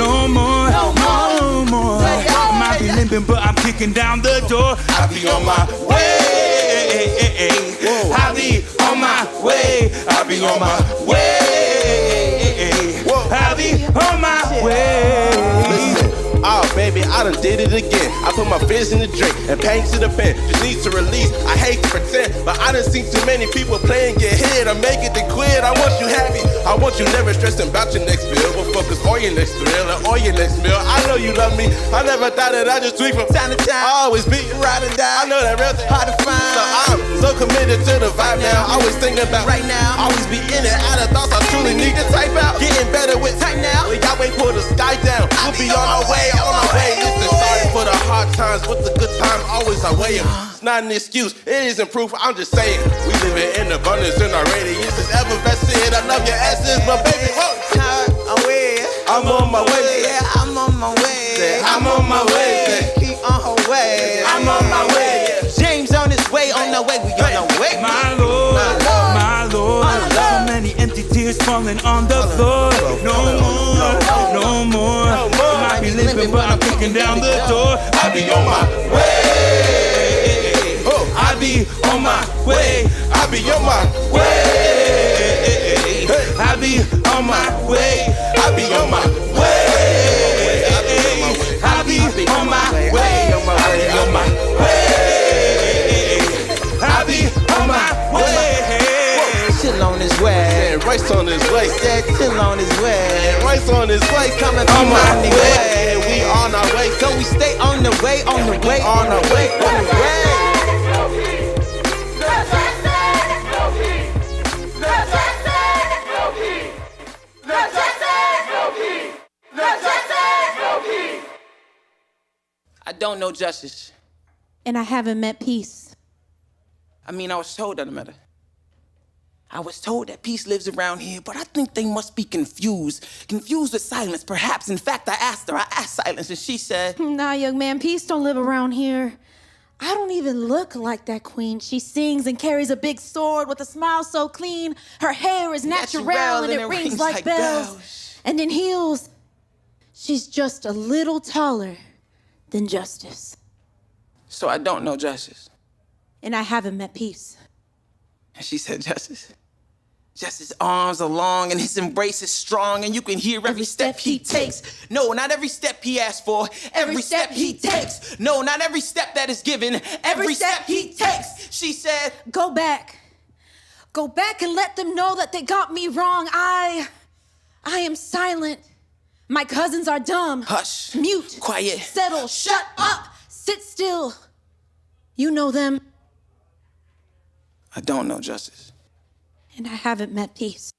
no more, no more. I might be limping, but I'm kicking down the door. I'll be on my way. I'll be on my way. I'll be on my way. I'll be on my way. Listen, oh baby, I done did it again. I put my fears in the drink and pain to the pen. Just need to release, I hate to pretend, but I done seen too many people play and get hit. I make it to quit, I want you happy. I want you never stressing about your next bill. But focus on your next thrill or your next meal. I know you love me, I never thought that I just tweet from time to time. I always be ride and die, I know that real thing hard to find. So I'm so committed to the vibe now. Always thinking about right now. Always be in and out of thoughts I truly need to type out. Getting better with time now. We got wait for the sky down. We'll be on our way, on our way. Listen, sorry for the hard times, with the good times always I weigh 'em. It's not an excuse, it isn't proof, I'm just saying. We living in abundance and our radius is ever vested. I love your essence, but baby, whoa. I'm on my way. Yeah, I'm on my way. I'm on my way. Keep on her way. I'm on my way. James on his way, on the way, we on the way. My Lord, my Lord. So many empty tears falling on the floor. No more, no more. I might be limping, but I'm kicking down the door. I be on my way. I be on my way. I be on my way. I be on my way. I be on my way. I be on my way. I be on my way. I be on my way. Chill on his way. Rice on his way. Said chill on his way. Rice on his way. Coming on from my on the way. way. We on our way. So we stay on the way, on the way, on our way, on the way. I don't know justice. And I haven't met peace. I mean, I was told that I met her. I was told that peace lives around here, but I think they must be confused. Confused with silence, perhaps. In fact, I asked silence, and she said, Nah, young man, peace don't live around here. I don't even look like that queen. She sings and carries a big sword with a smile so clean. Her hair is natural and it rings like bells. And in heels, she's just a little taller than justice. So I don't know justice. And I haven't met peace. And she said, Justice. Justice's arms are long and his embrace is strong, and you can hear every step he takes. No, not every step he asks for. Every step he takes. No, not every step that is given. Every step he takes. She said, Go back. Go back and let them know that they got me wrong. I am silent. My cousins are dumb. Hush. Mute. Quiet. Settle. Shut up. Sit still. You know them. I don't know justice. And I haven't met peace.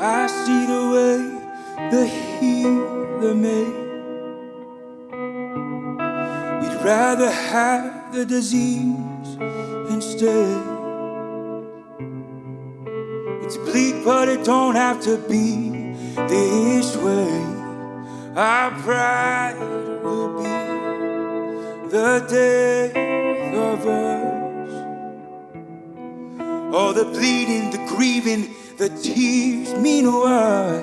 I see the way the healer made. We'd rather have the disease instead. It's bleak, but it don't have to be this way. Our pride will be the death of us. All the bleeding, the grieving, the tears mean what?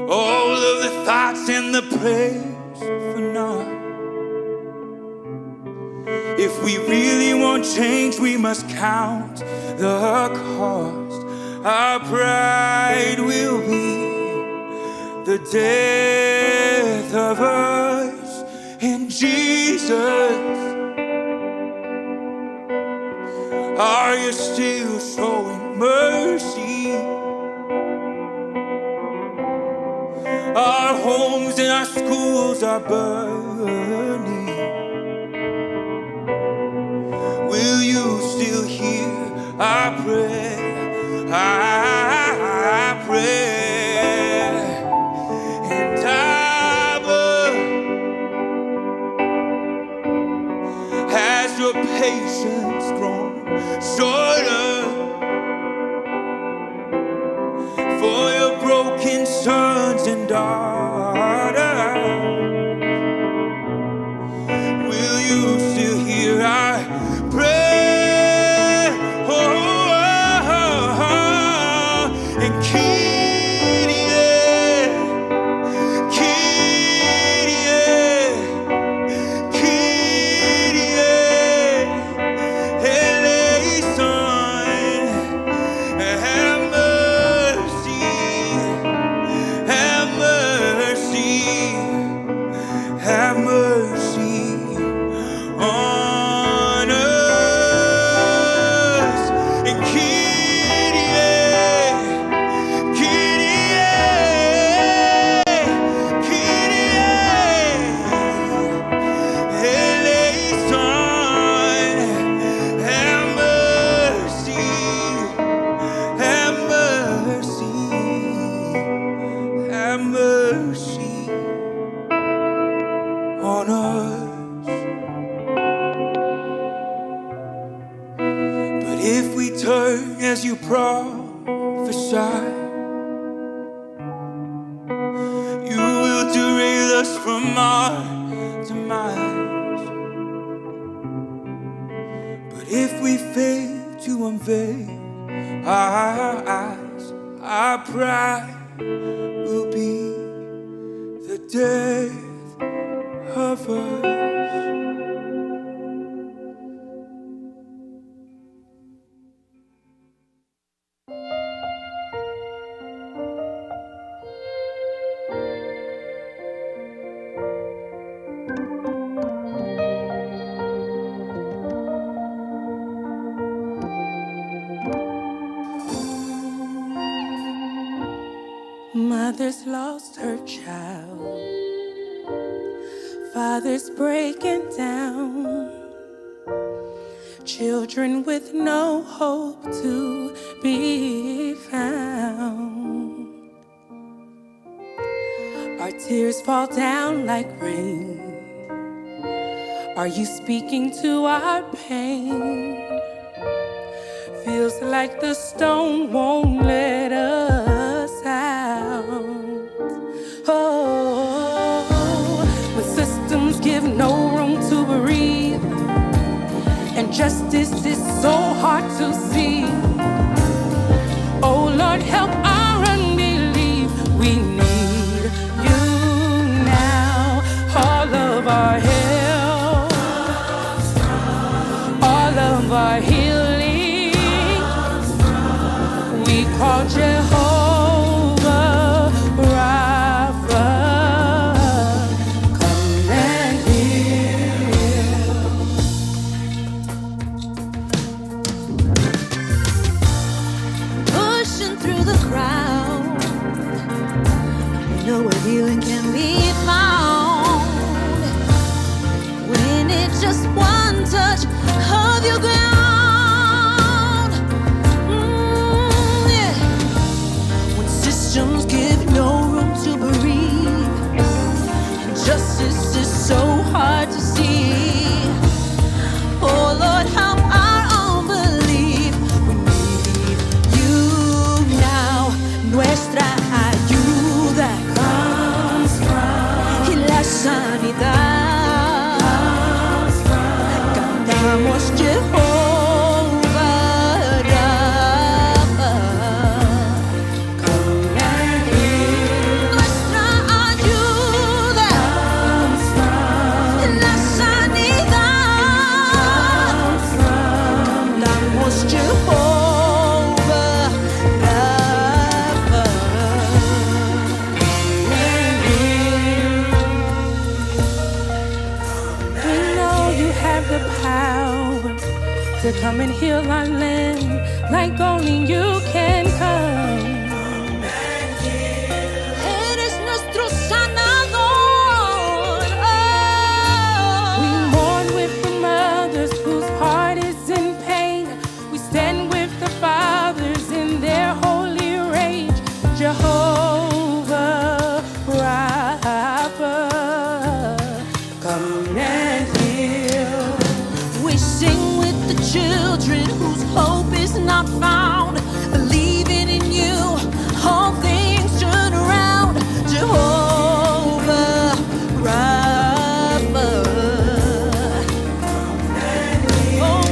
All of the thoughts and the prayers for naught. If we really want change, we must count the cost. Our pride will be the death of us. And Jesus, are you still showing mercy? Our homes and our schools are burning. Will you still hear our prayer? Our prayer. And I patience grown shorter for your broken sons and daughters. Will you still hear our prayer? And have mercy on us. And have mercy, have mercy, have mercy on us. But if we turn as you prophesy, you will derail us from our demise. But if we fail to unveil our eyes, our pride will be the death of us. Mother's lost her child, father's breaking down, children with no hope to be found. Our tears fall down like rain. Are you speaking to our pain? Feels like the stone won't let us out. Oh, when systems give no room to breathe, and justice is so hard to see. Oh Lord, help our unbelief. We need you now. All of our help, all of our healing, we call Jehovah Rapha. Come and heal. Pushing through the crowd, you know where healing can be found. When it's just one touch of your ground. Yeah. When systems give no room to breathe, and justice is so hard to see. Oh Lord, help our unbelief. We need you now. Nuestra ayuda comes from, y la sanidad comes from. Cantamos Jehovah Rapha. Come and heal. Nuestra ayuda comes from, y la sanidad comes from. Cantamos Jehovah Rapha. We know you have the power to come and heal our land like only you can come. Eres nuestro sanador. We mourn with the mothers whose heart is in pain. We stand with the fathers in their holy rage. Jehovah Rapha, come and heal. We sing not found. Believing in you, all things turn around. Jehovah Rapha. Oh,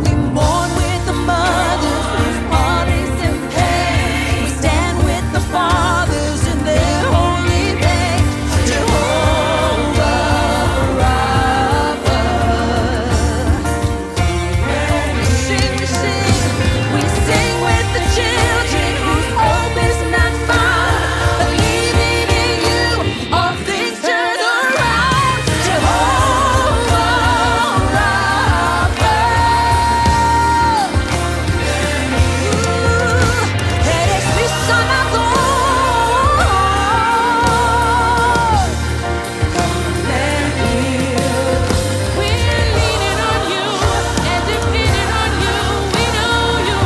we mourn with the mothers whose heart is in pain. We stand with the fathers in their holy rage. Jehovah Rapha. We sing with the children whose hope is not found. Believing in you, all things turn around. Jehovah Rapha. Eres mi sanador. We're leaning on you and depending on you. We know you.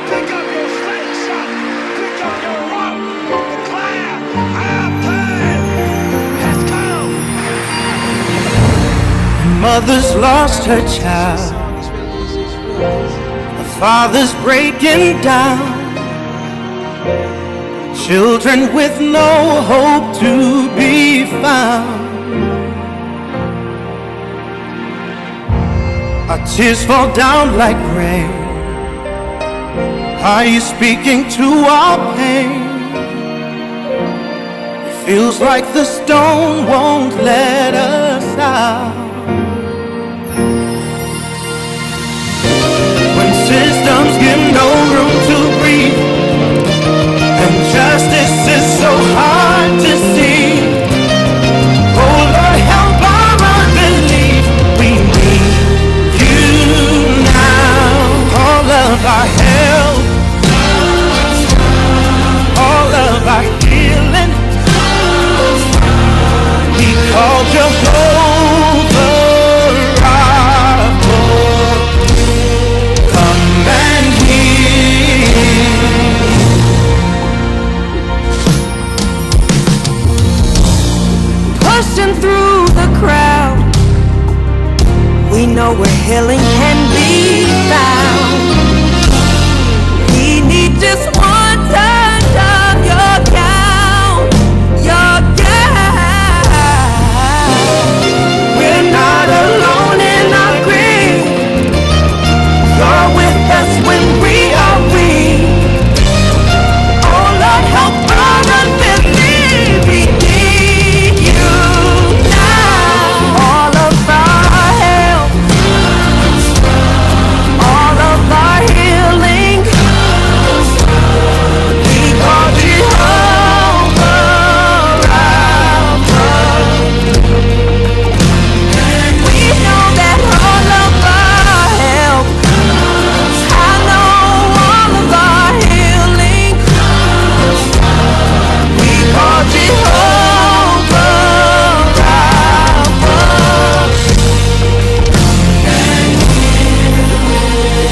Pick up your slingshot, pick up your rock, declare, our plan has come. Mother's lost her child, the father's breaking down. Children with no hope to be found. Our tears fall down like rain. Are you speaking to our pain? It feels like the stone won't let us out. When systems give no room to breathe, and justice is so hard to see. Oh Lord, help our unbelief. We need you now. All of our help, all of our healing, we call Jehovah Rapha. Come and heal. Pushing through the crowd, we know where healing can be found. We need just one touch of your gown, your gown. We're not alone in our grief. You're with us when we are weak. Oh Lord, help our unbelief. We need you now. All of our help, all of our healing, we call Jehovah Rapha. We know that all of our help, I know all of our healing, we call Jehovah Rapha.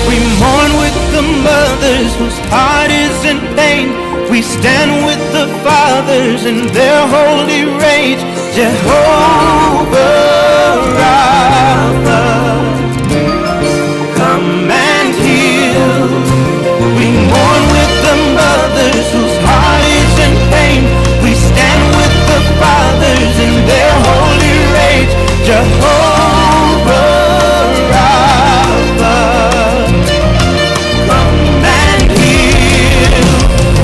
We mourn with the mothers whose heart is in pain. We stand with the fathers in their holy rage. Jehovah Rapha, come and heal. We mourn with the mothers whose heart is in pain. We stand with the fathers in their holy rage. Jehovah Rapha, come and heal.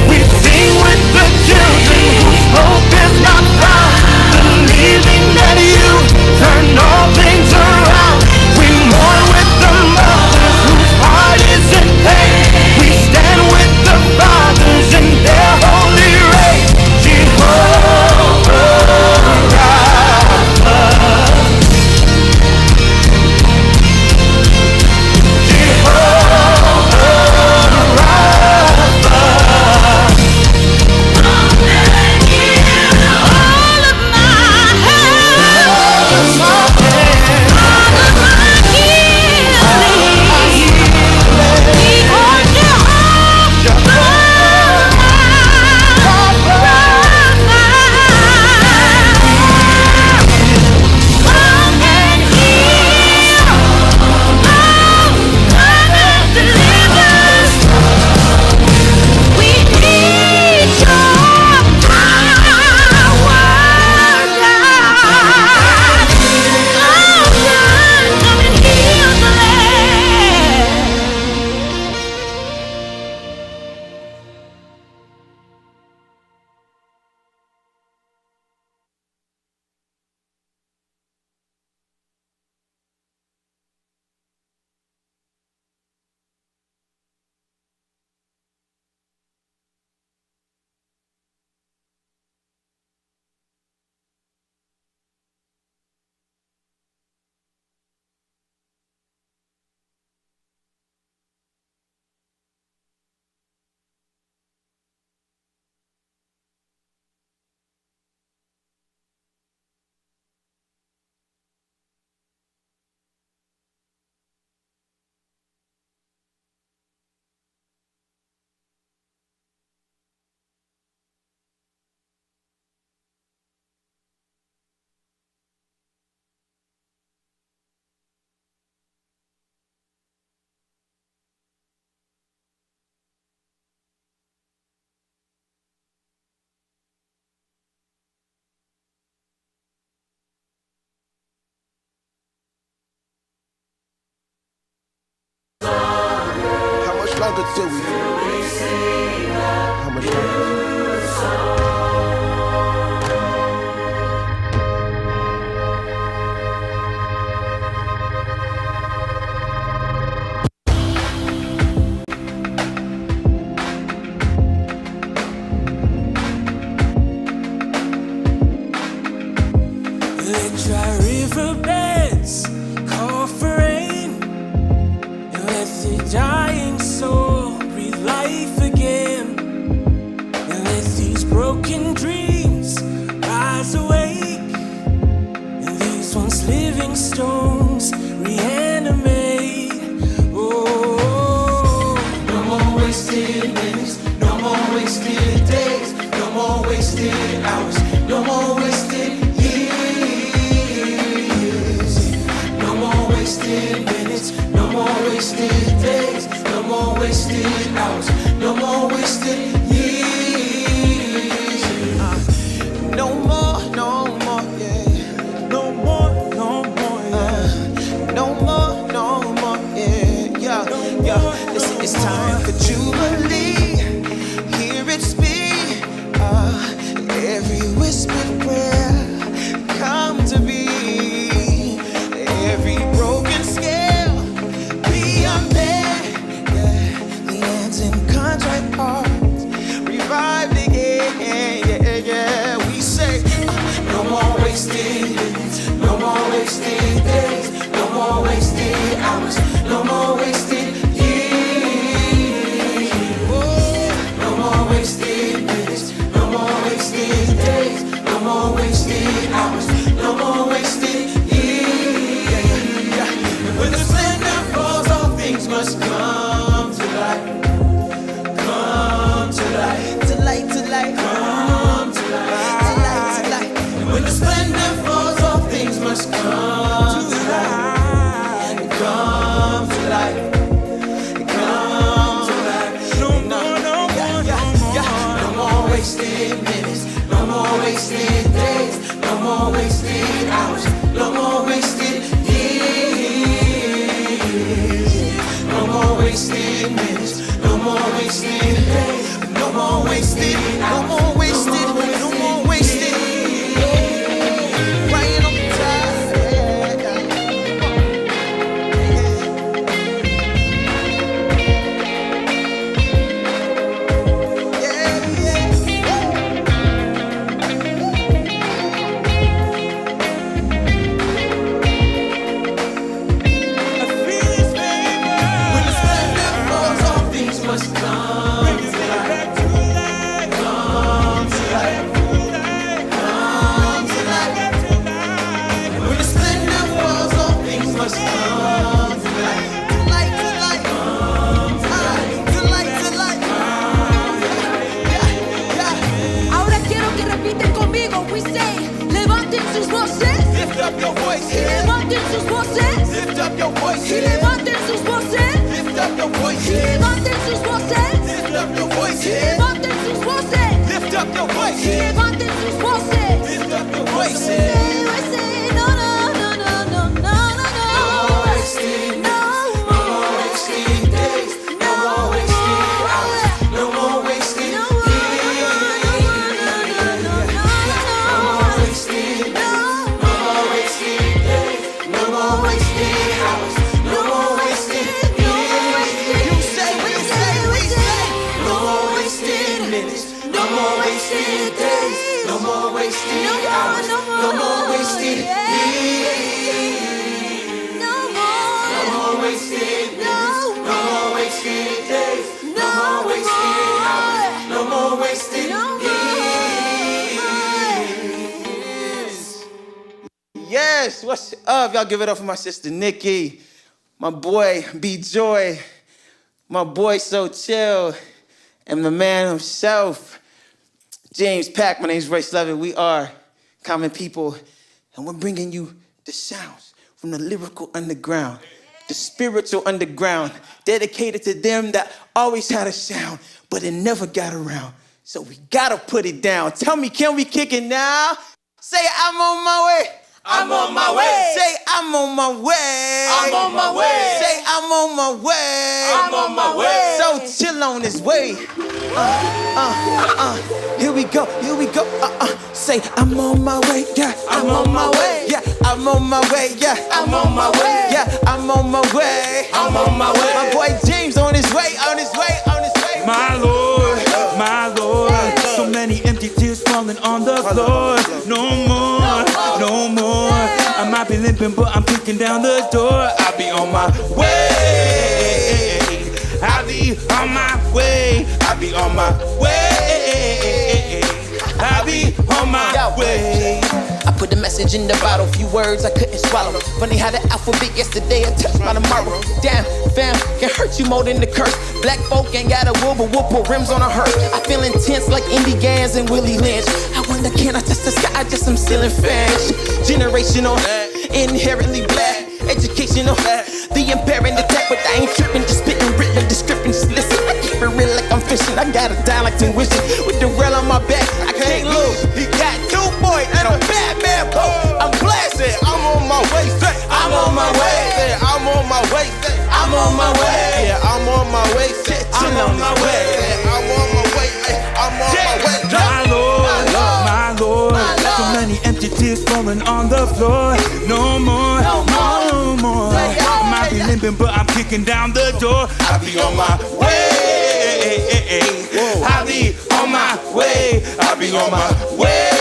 We sing with the children whose hope is not found, believing longer till we sing how much longer? Dry riverbeds call for rain, and let the dying soul breathe life again, and let these broken dreams rise awake, and these once living stones reanimate. Oh, no more wasted minutes, no more wasted days, no more wasted hours, no more wasted minutes, no more wasted days, no more wasted hours, no more wasted years. No more, yeah. No more, yeah. No more, yeah. Listen, it's time for Jubilee. Hear it speak. Every whispered prayer come to be. Every broken scale be unpaid, yeah. The hands and contrite hearts revived again, yeah. We say, no more wasted minutes, no more wasted days, no more wasted hours, no more wasted years. Oh, no more wasted minutes, no more wasted days, no more wasted hours, no more wasted. When the splendor falls, all things must come to light. Come to light, to light, to light. Come to light, to light, to light. And when the splendor falls, all things must come to light. Come to light. Come to light. No more, no more wasted minutes, no more wasted days, no more wasted hours, no more wasted no more wasted minutes, no more wasted days, no more wasted, no more wasted, no more wasted. Right on time. Ahora quiero que repiten conmigo. We say, levanten sus voces. Lift up your voices. Levanten sus voces. Lift up your voices. Levanten sus voces. Lift up your voices. Levanten sus voces. Lift up your voices. Levanten sus voces. Lift up your voices. Levanten sus voces. Lift up your We voices. say, no, no, no, no, no, no, no, no. No more wasted No minutes, no more wasted days, no more wasted hours, no more wasted years. No more wasted, no more wasted days, no more wasted hours, no more wasted years. You say, we say, no more wasted minutes, no more wasted days, no more wasted hours, no more wasted years. No more wasted minutes, no more wasted days, no more wasted hours, no more wasted years. Yes, what's up? Y'all give it up for my sister Nikki, my boy B Joy, my boy So Chill, and the man himself, James Pack. My name's Royce Levitt. We are Common People, and we're bringing you the sounds from the lyrical underground, the spiritual underground, dedicated to them that always had a sound, but it never got around. So we gotta put it down. Tell me, can we kick it now? Say, I'm on my way. I'm on my way. Say, I'm on my way. I'm on my way. Say, I'm on my way. I'm on my way. So chill on his way. Here we go, here we go. Say I'm on my way, yeah. I'm on my way, yeah. I'm on my way, yeah. I'm on my way, yeah. I'm on my way. I'm on my way. My boy James on his way, on his way, on his way. My Lord, my Lord. So many empty tears falling on the floor. No more, no more. I might be limping, but I'm kicking down the door. I'll be on my way. I'll be on my way. I'll be on my way. I'll be on my way. I put the message in the bottle, few words I couldn't swallow. Funny how the alphabet yesterday I touched by tomorrow. Damn, fam, can hurt you more than the curse. Black folk ain't got a whoop or rims on a hearse. I feel intense like Indy Gans and Willie Lynch. I wonder, can I touch the sky? Just some ceiling fans. Generational, inherently black. Educational, the impairing attack, but I ain't tripping, just spitting written description. Just listen, I keep it real like I'm fishing. I got a die like tuition with the rail on my back. I can't lose. He got 2 boys and a bad man boat. I'm blasting. I'm on my way, say I'm on my way. I'm on my way, say I'm on my way. yeah, I'm on my way, say I'm on my way. I'm on my way, I'm on my way. My Lord, my Lord. So many empty tears falling on the floor. No more, no more. I might be limping, but I'm kicking down the door. I'll be on my way. I'll be on my way. I'll be on my way.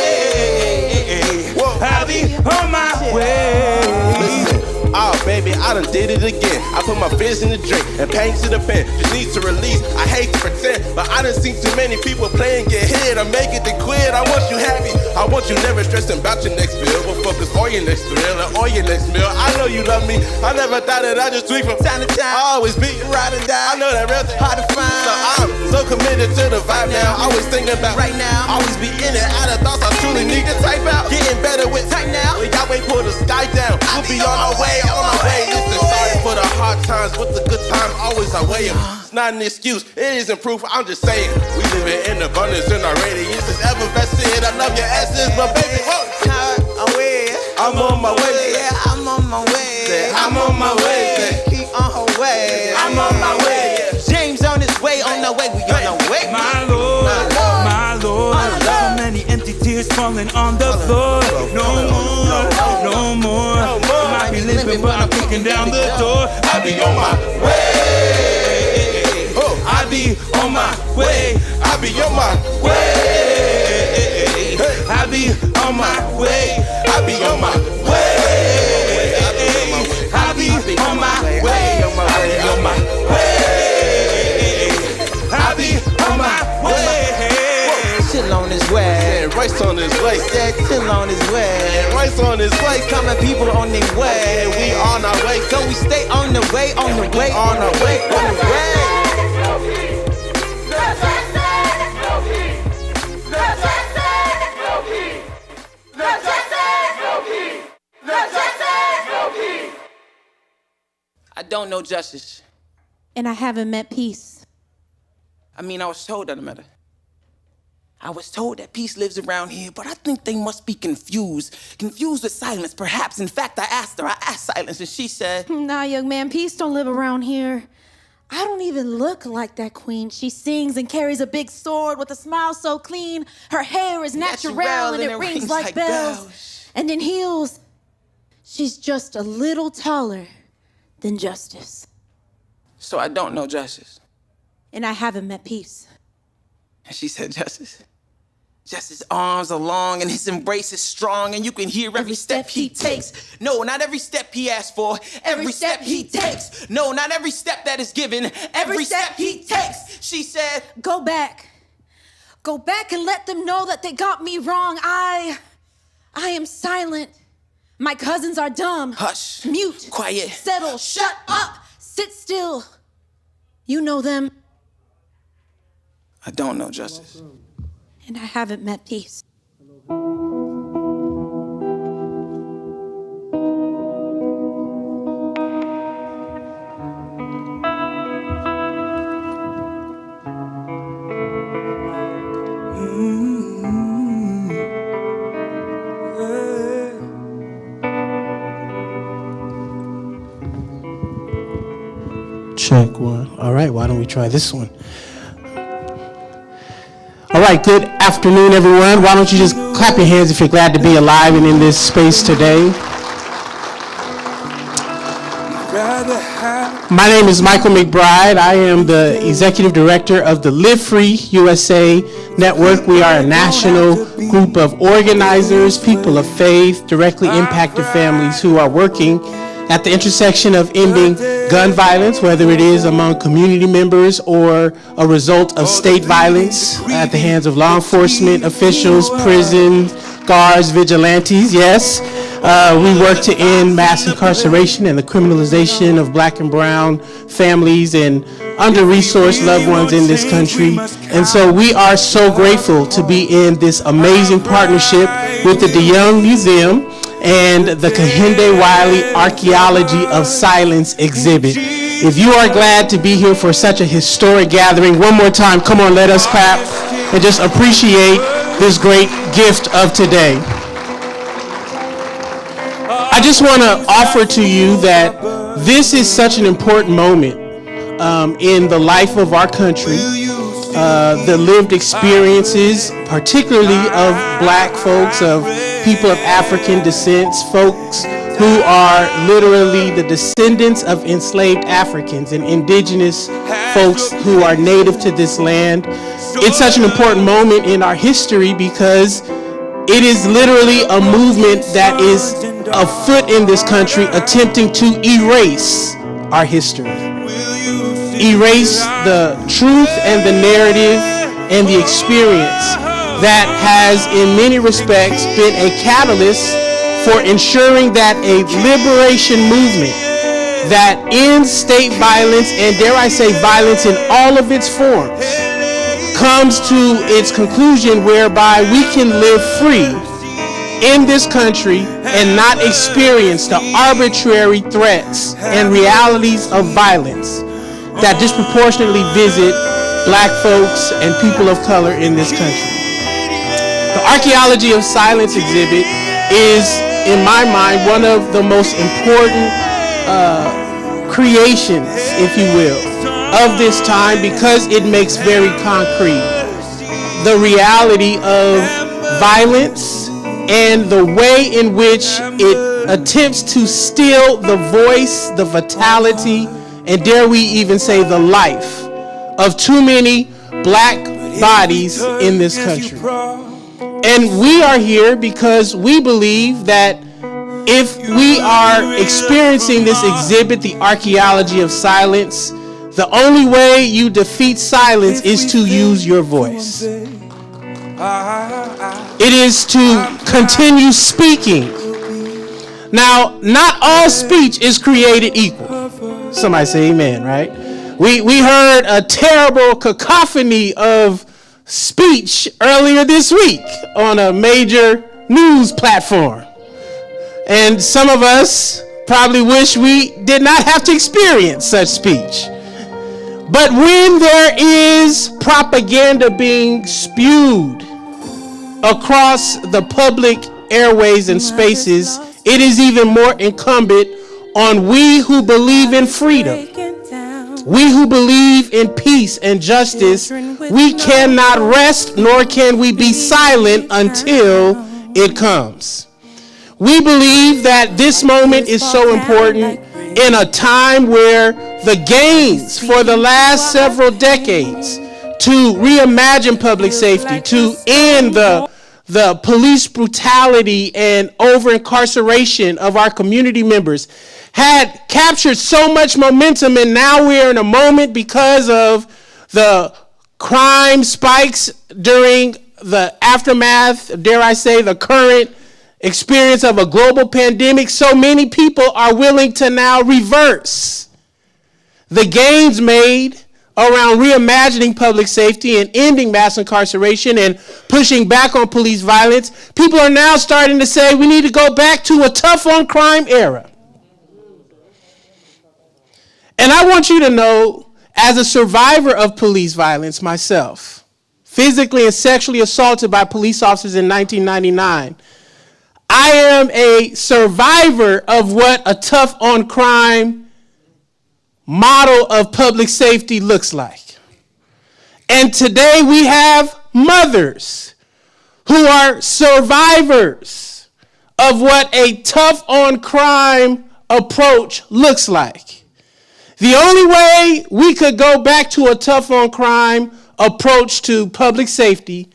I'll be on my way. Listen, oh baby, I done did it again. I put my fears in the drink and pain to the pen. Just need to release, I hate to pretend, but I done seen too many people playing get hit or make it to quit. I want you happy, I want you never stressing about your next bill, but focus on your next thrill and on your next meal. I know you love me, I never thought that I just tweak from Time to time, I always be ride or die. I know that real thing Hard to find. So I'm so committed to the vibe now. Always thinking about Right now. Always be in and out of thoughts I truly need to type out. Getting better with Tight now. We got way pull the sky down. We'll be on our way, on our way. Listen, sorry for the hard times, but the good times always I weigh 'em. It's not an excuse, it isn't proof. I'm just saying we living in abundance and our radiance is ever vested. I love your essence, but baby, whoa. I'm on my way. Yeah, I'm on my way. I'm on my way. Keep on her way. I'm on my way. James on his way, on the way, we on the way. My Lord, my Lord. So many empty tears falling on the floor. No more, no more. I might be limping, but I'm kicking down the door. I'll be on my way. I'll be on my way. I be on my way. I'll be on my way. I be on my way. I'll be on my way. I'll be on my way. I'll be on my way. Chill on his way. And Royce on his way. Said chill on his way. And Royce on his way. Coming people on their way. And we on our way. So we stay on the way, on the way, on our way, on the way. I don't know justice. And I haven't met peace. I mean, I was told that I met her. I was told that peace lives around here, but I think they must be confused. Confused with silence, perhaps. In fact, I asked silence, and she said, Nah, young man, peace don't live around here. I don't even look like that queen. She sings and carries a big sword with a smile so clean. Her hair is natural and it rings like bells. And in heels, she's just a little taller than justice. so I don't know justice. And I haven't met peace. And she said, Justice? Justice's arms are long and his embrace is strong, and you can hear every step he takes. No, not every step he asks for. Every step he takes. No, not every step that is given. Every step he takes. She said, Go back. Go back and let them know that they got me wrong. I am silent. My cousins are dumb. Hush. Mute. Quiet. Settle. Shut up. Sit still. You know them. I don't know justice. And I haven't met peace. Check one. All right, why don't we try this one? All right, good afternoon, everyone. Why don't you just clap your hands if you're glad to be alive and in this space today. My name is Michael McBride. I am the Executive Director of the Live Free USA Network. We are a national group of organizers, people of faith, directly impacted families who are working at the intersection of ending gun violence, whether it is among community members or a result of state violence at the hands of law enforcement officials, prison guards, vigilantes. Yes, we work to end mass incarceration and the criminalization of Black and brown families and under-resourced loved ones in this country. And so we are so grateful to be in this amazing partnership with the DeYoung Museum and the Kehinde Wiley Archaeology of Silence exhibit. If you are glad to be here for such a historic gathering, one more time, come on, let us clap and just appreciate this great gift of today. I just want to offer to you that this is such an important moment in the life of our country. The lived experiences, particularly of Black folks, of people of African descents, folks who are literally the descendants of enslaved Africans and indigenous folks who are native to this land. It's such an important moment in our history because it is literally a movement that is afoot in this country attempting to erase our history. Erase the truth and the narrative and the experience that has in many respects been a catalyst for ensuring that a liberation movement that ends state violence and, dare I say, violence in all of its forms comes to its conclusion whereby we can live free in this country and not experience the arbitrary threats and realities of violence that disproportionately visit Black folks and people of color in this country. The Archaeology of Silence exhibit is, in my mind, one of the most important creations, if you will, of this time because it makes very concrete the reality of violence and the way in which it attempts to steal the voice, the vitality, and dare we even say the life of too many Black bodies in this country. And we are here because we believe that if we are experiencing this exhibit, the Archaeology of Silence, the only way you defeat silence is to use your voice. It is to continue speaking. Now, not all speech is created equal. Somebody say amen, right? We heard a terrible cacophony of speech earlier this week on a major news platform. And some of us probably wish we did not have to experience such speech. But when there is propaganda being spewed across the public airways and spaces, it is even more incumbent on we who believe in freedom, we who believe in peace and justice. We cannot rest, nor can we be silent until it comes. We believe that this moment is so important in a time where the gains for the last several decades to reimagine public safety, to end the police brutality and over-incarceration of our community members had captured so much momentum, and now we're in a moment because of the crime spikes during the aftermath, dare I say, the current experience of a global pandemic. So many people are willing to now reverse the gains made around reimagining public safety and ending mass incarceration and pushing back on police violence. People are now starting to say we need to go back to a tough on crime era. And I want you to know, as a survivor of police violence myself, physically and sexually assaulted by police officers in 1999, I am a survivor of what a tough on crime model of public safety looks like. And today we have mothers who are survivors of what a tough on crime approach looks like. The only way we could go back to a tough on crime approach to public safety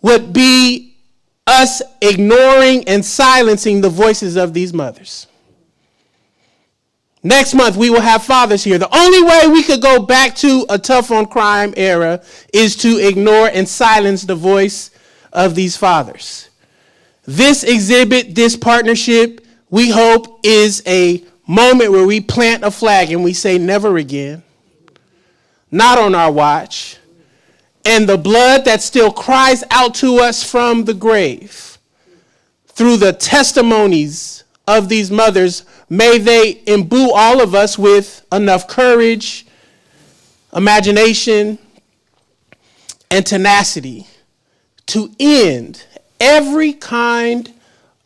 would be us ignoring and silencing the voices of these mothers. Next month, we will have fathers here. The only way we could go back to a tough on crime era is to ignore and silence the voice of these fathers. This exhibit, this partnership, we hope is a moment where we plant a flag and we say never again, not on our watch, and the blood that still cries out to us from the grave through the testimonies of these mothers, may they imbue all of us with enough courage, imagination, and tenacity to end every kind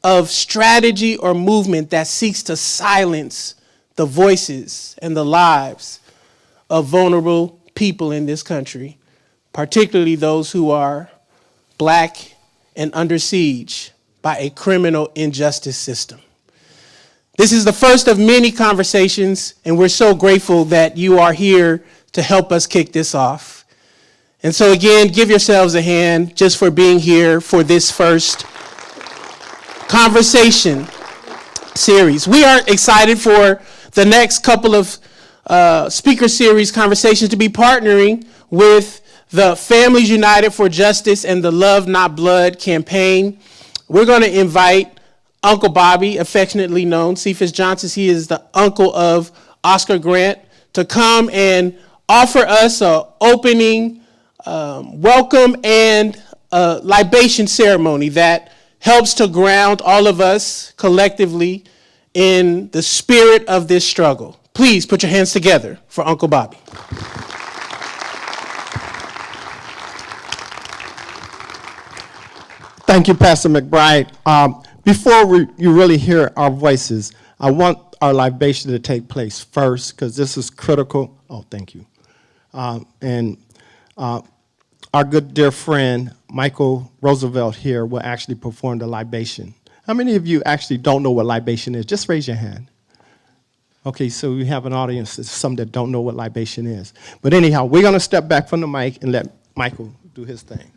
of strategy or movement that seeks to silence the voices and the lives of vulnerable people in this country, particularly those who are Black and under siege by a criminal injustice system. This is the first of many conversations, and we're so grateful that you are here to help us kick this off. And so again, give yourselves a hand just for being here for this first conversation series. We are excited for the next couple of speaker series conversations to be partnering with the Families United for Justice and the Love Not Blood campaign. We're going to invite Uncle Bobby, affectionately known, Cephas Johnson, he is the uncle of Oscar Grant, to come and offer us an opening welcome and a libation ceremony that helps to ground all of us collectively in the spirit of this struggle. Please put your hands together for Uncle Bobby. Thank you, Pastor McBride. Before you really hear our voices, I want our libation to take place first, because this is critical. Oh, thank you. And our good dear friend, Michael Roosevelt here, will actually perform the libation. How many of you actually don't know what libation is? Just raise your hand. Okay, so we have an audience, some that don't know what libation is. But anyhow, we're going to step back from the mic and let Michael do his thing.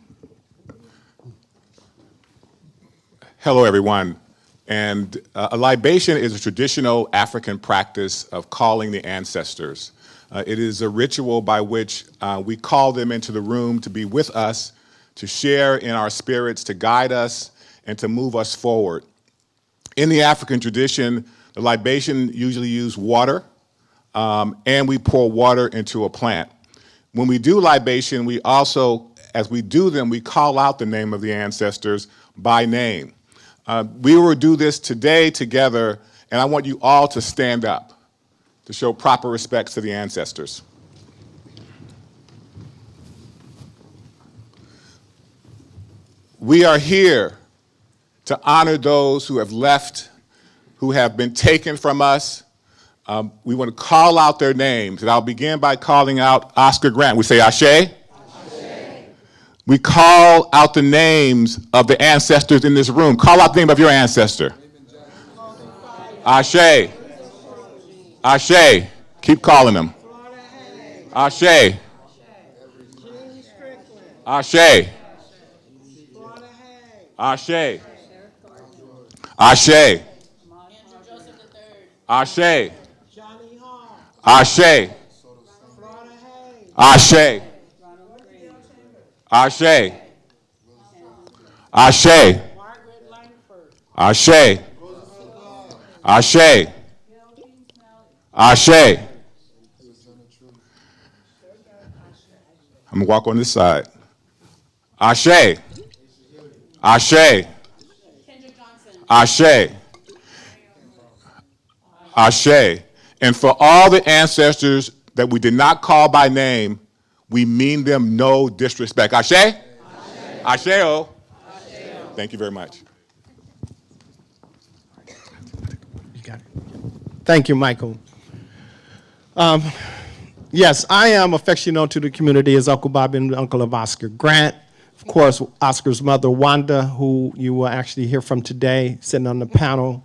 Hello, everyone. And a libation is a traditional African practice of calling the ancestors. It is a ritual by which we call them into the room to be with us, to share in our spirits, to guide us, and to move us forward. In the African tradition, the libation usually uses water, and we pour water into a plant. When we do libation, we also, as we do them, we call out the name of the ancestors by name. We will do this today together, and I want you all to stand up to show proper respects to the ancestors. We are here to honor those who have left, who have been taken from us. We want to call out their names, and I'll begin by calling out Oscar Grant. We say Ashe. We call out the names of the ancestors in this room. Call out the name of your ancestor. Ashe. Ashe. Keep calling them. Ashe. Ashe. Ashe. Ashe. Ashe. Ashe. Ashe. Ashe. Ashe. Ashe. Ashe. Ashe. I'm going to walk on this side. Ashe. Ashe. Ashe. Ashe. And for all the ancestors that we did not call by name, we mean them no disrespect. Ashe? Ashe. Asheo. Asheo. Thank you very much. You got it. Thank you, Michael. Yes, I am affectionately known to the community as Uncle Bob and uncle of Oscar Grant. Of course, Oscar's mother, Wanda, who you will actually hear from today, sitting on the panel,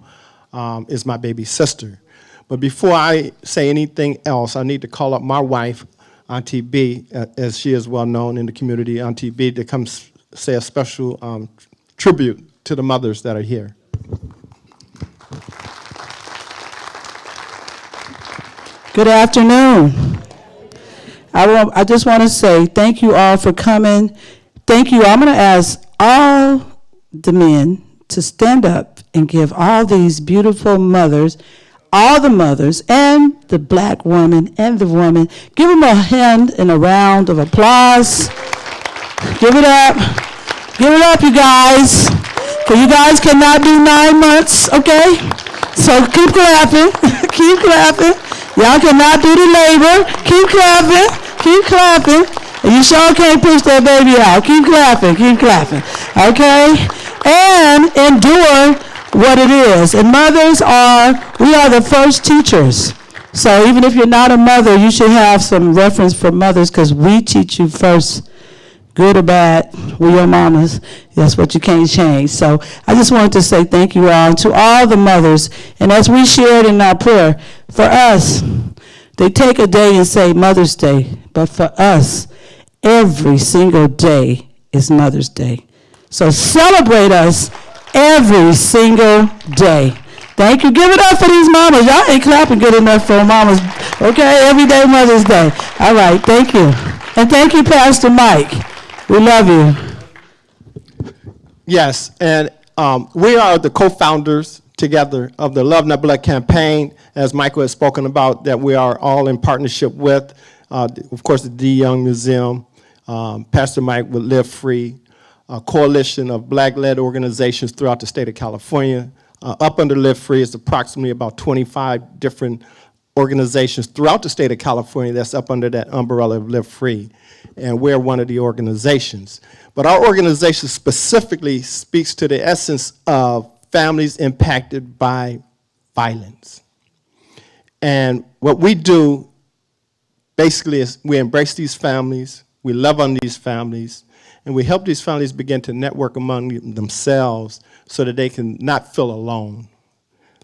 is my baby sister. But before I say anything else, I need to call up my wife, Auntie B, as she is well known in the community, Auntie B, to come say a special tribute to the mothers that are here. Good afternoon. I just want to say thank you all for coming. Thank you. I'm going to ask all the men to stand up and give all these beautiful mothers, all the mothers, and the black woman and the woman, give them a hand and a round of applause. Give it up. Give it up, you guys. Because you guys cannot do 9 months, okay? So keep clapping. Keep clapping. Y'all cannot do the labor. Keep clapping. Keep clapping. And you sure can't push that baby out. Keep clapping. Keep clapping. Okay? And endure what it is. And we are the first teachers. So even if you're not a mother, you should have some reference for mothers because we teach you first. Good or bad, we're your mamas. That's what you can't change. So I just wanted to say thank you all to all the mothers. And as we shared in our prayer, for us, they take a day and say Mother's Day. But for us, every single day is Mother's Day. So celebrate us every single day. Thank you. Give it up for these mamas. Y'all ain't clapping good enough for mamas. Okay, every day Mother's Day. All right, thank you. And thank you, Pastor Mike. We love you. Yes, and we are the co-founders together of the Love Not Blood campaign, as Michael has spoken about, that we are all in partnership with. Of course, the D. Young Museum, Pastor Mike with Live Free, a coalition of black-led organizations throughout the state of California. Up under Live Free is approximately about 25 different organizations throughout the state of California that's up under that umbrella of Live Free. And we're one of the organizations. But our organization specifically speaks to the essence of families impacted by violence. And what we do basically is we embrace these families, we love on these families, and we help these families begin to network among themselves so that they can not feel alone.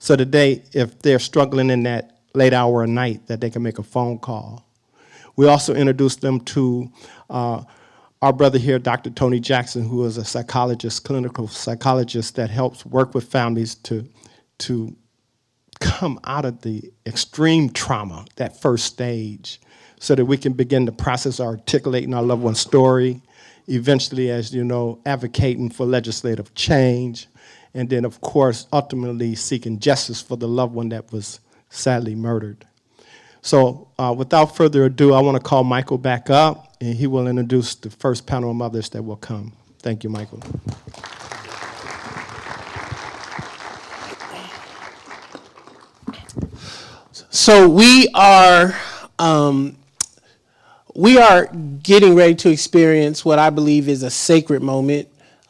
So that if they're struggling in that late hour of night, that they can make a phone call. We also introduced them to our brother here, Dr. Tony Jackson, who is a psychologist, clinical psychologist that helps work with families to come out of the extreme trauma, that first stage, so that we can begin the process of articulating our loved one's story, eventually, as you know, advocating for legislative change, and then, of course, ultimately seeking justice for the loved one that was sadly murdered. So without further ado, I want to call Michael back up, and he will introduce the first panel of mothers that will come. Thank you, Michael. So we are getting ready to experience what I believe is a sacred moment.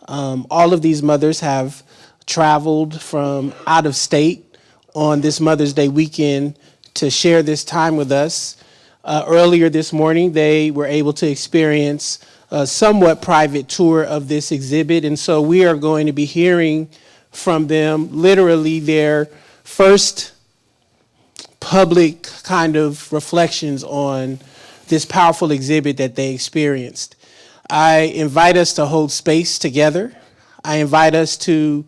All of these mothers have traveled from out of state on this Mother's Day weekend to share this time with us. Earlier this morning, they were able to experience a somewhat private tour of this exhibit, and so we are going to be hearing from them literally their first public kind of reflections on this powerful exhibit that they experienced. I invite us to hold space together. I invite us to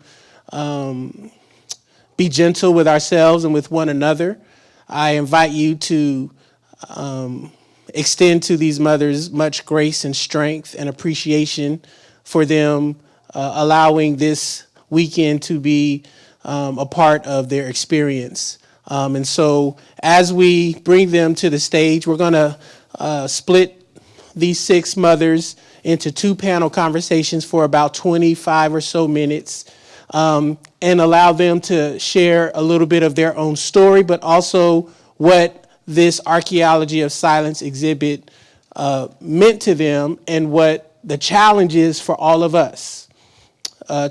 be gentle with ourselves and with one another. I invite you to extend to these mothers much grace and strength and appreciation for them allowing this weekend to be a part of their experience. And so as we bring them to the stage, we're going to split these 6 mothers into 2 panel conversations for about 25 or so minutes. And allow them to share a little bit of their own story, but also what this Archaeology of Silence exhibit meant to them and what the challenge is for all of us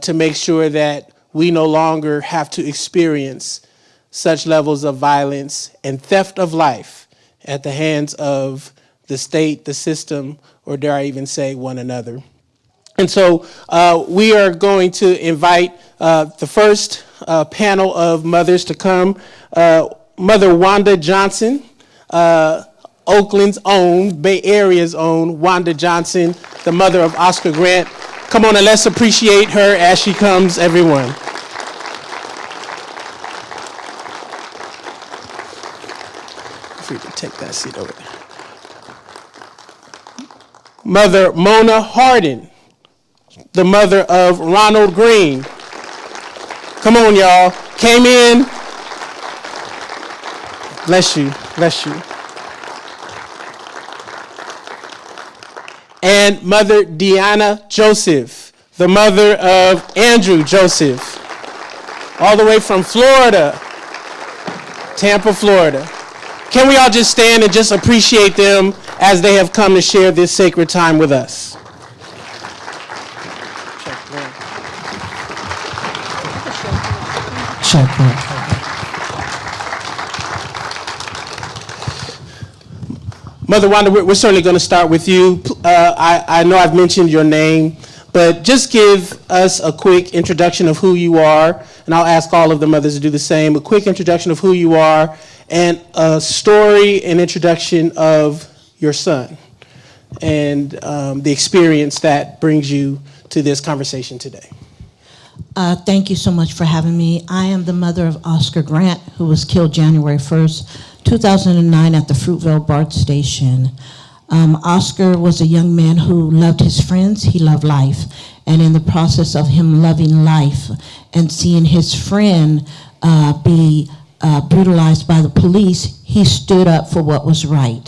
to make sure that we no longer have to experience such levels of violence and theft of life at the hands of the state, the system, or dare I even say one another. And so we are going to invite the first panel of mothers to come. Mother Wanda Johnson, Oakland's own, Bay Area's own Wanda Johnson, the mother of Oscar Grant. Come on and let's appreciate her as she comes, everyone. If we can take that seat over there. Mother Mona Hardin, the mother of Ronald Green. Come on, y'all. Came in. Bless you. Bless you. And Mother Deanna Joseph, the mother of Andrew Joseph, all the way from Florida, Tampa, Florida. Can we all just stand and just appreciate them as they have come to share this sacred time with us? Mother Wanda, we're certainly going to start with you. I know I've mentioned your name, but just give us a quick introduction of who you are, and I'll ask all of the mothers to do the same. A quick introduction of who you are, and a story and introduction of your son, and the experience that brings you to this conversation today. Thank you so much for having me. I am the mother of Oscar Grant, who was killed January 1st, 2009 at the Fruitvale BART station. Oscar was a young man who loved his friends, he loved life. And in the process of him loving life and seeing his friend be brutalized by the police, he stood up for what was right.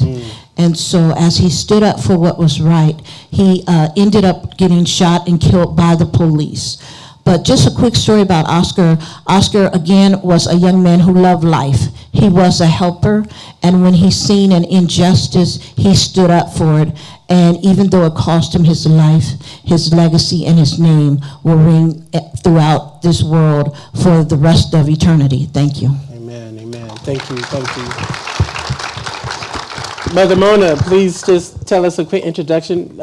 And so as he stood up for what was right, he ended up getting shot and killed by the police. But just a quick story about Oscar. Oscar, again, was a young man who loved life. He was a helper, and when he seen an injustice, he stood up for it. And even though it cost him his life, his legacy and his name will ring throughout this world for the rest of eternity. Thank you. Amen, amen. Thank you, thank you. Mother Mona, please just tell us a quick introduction.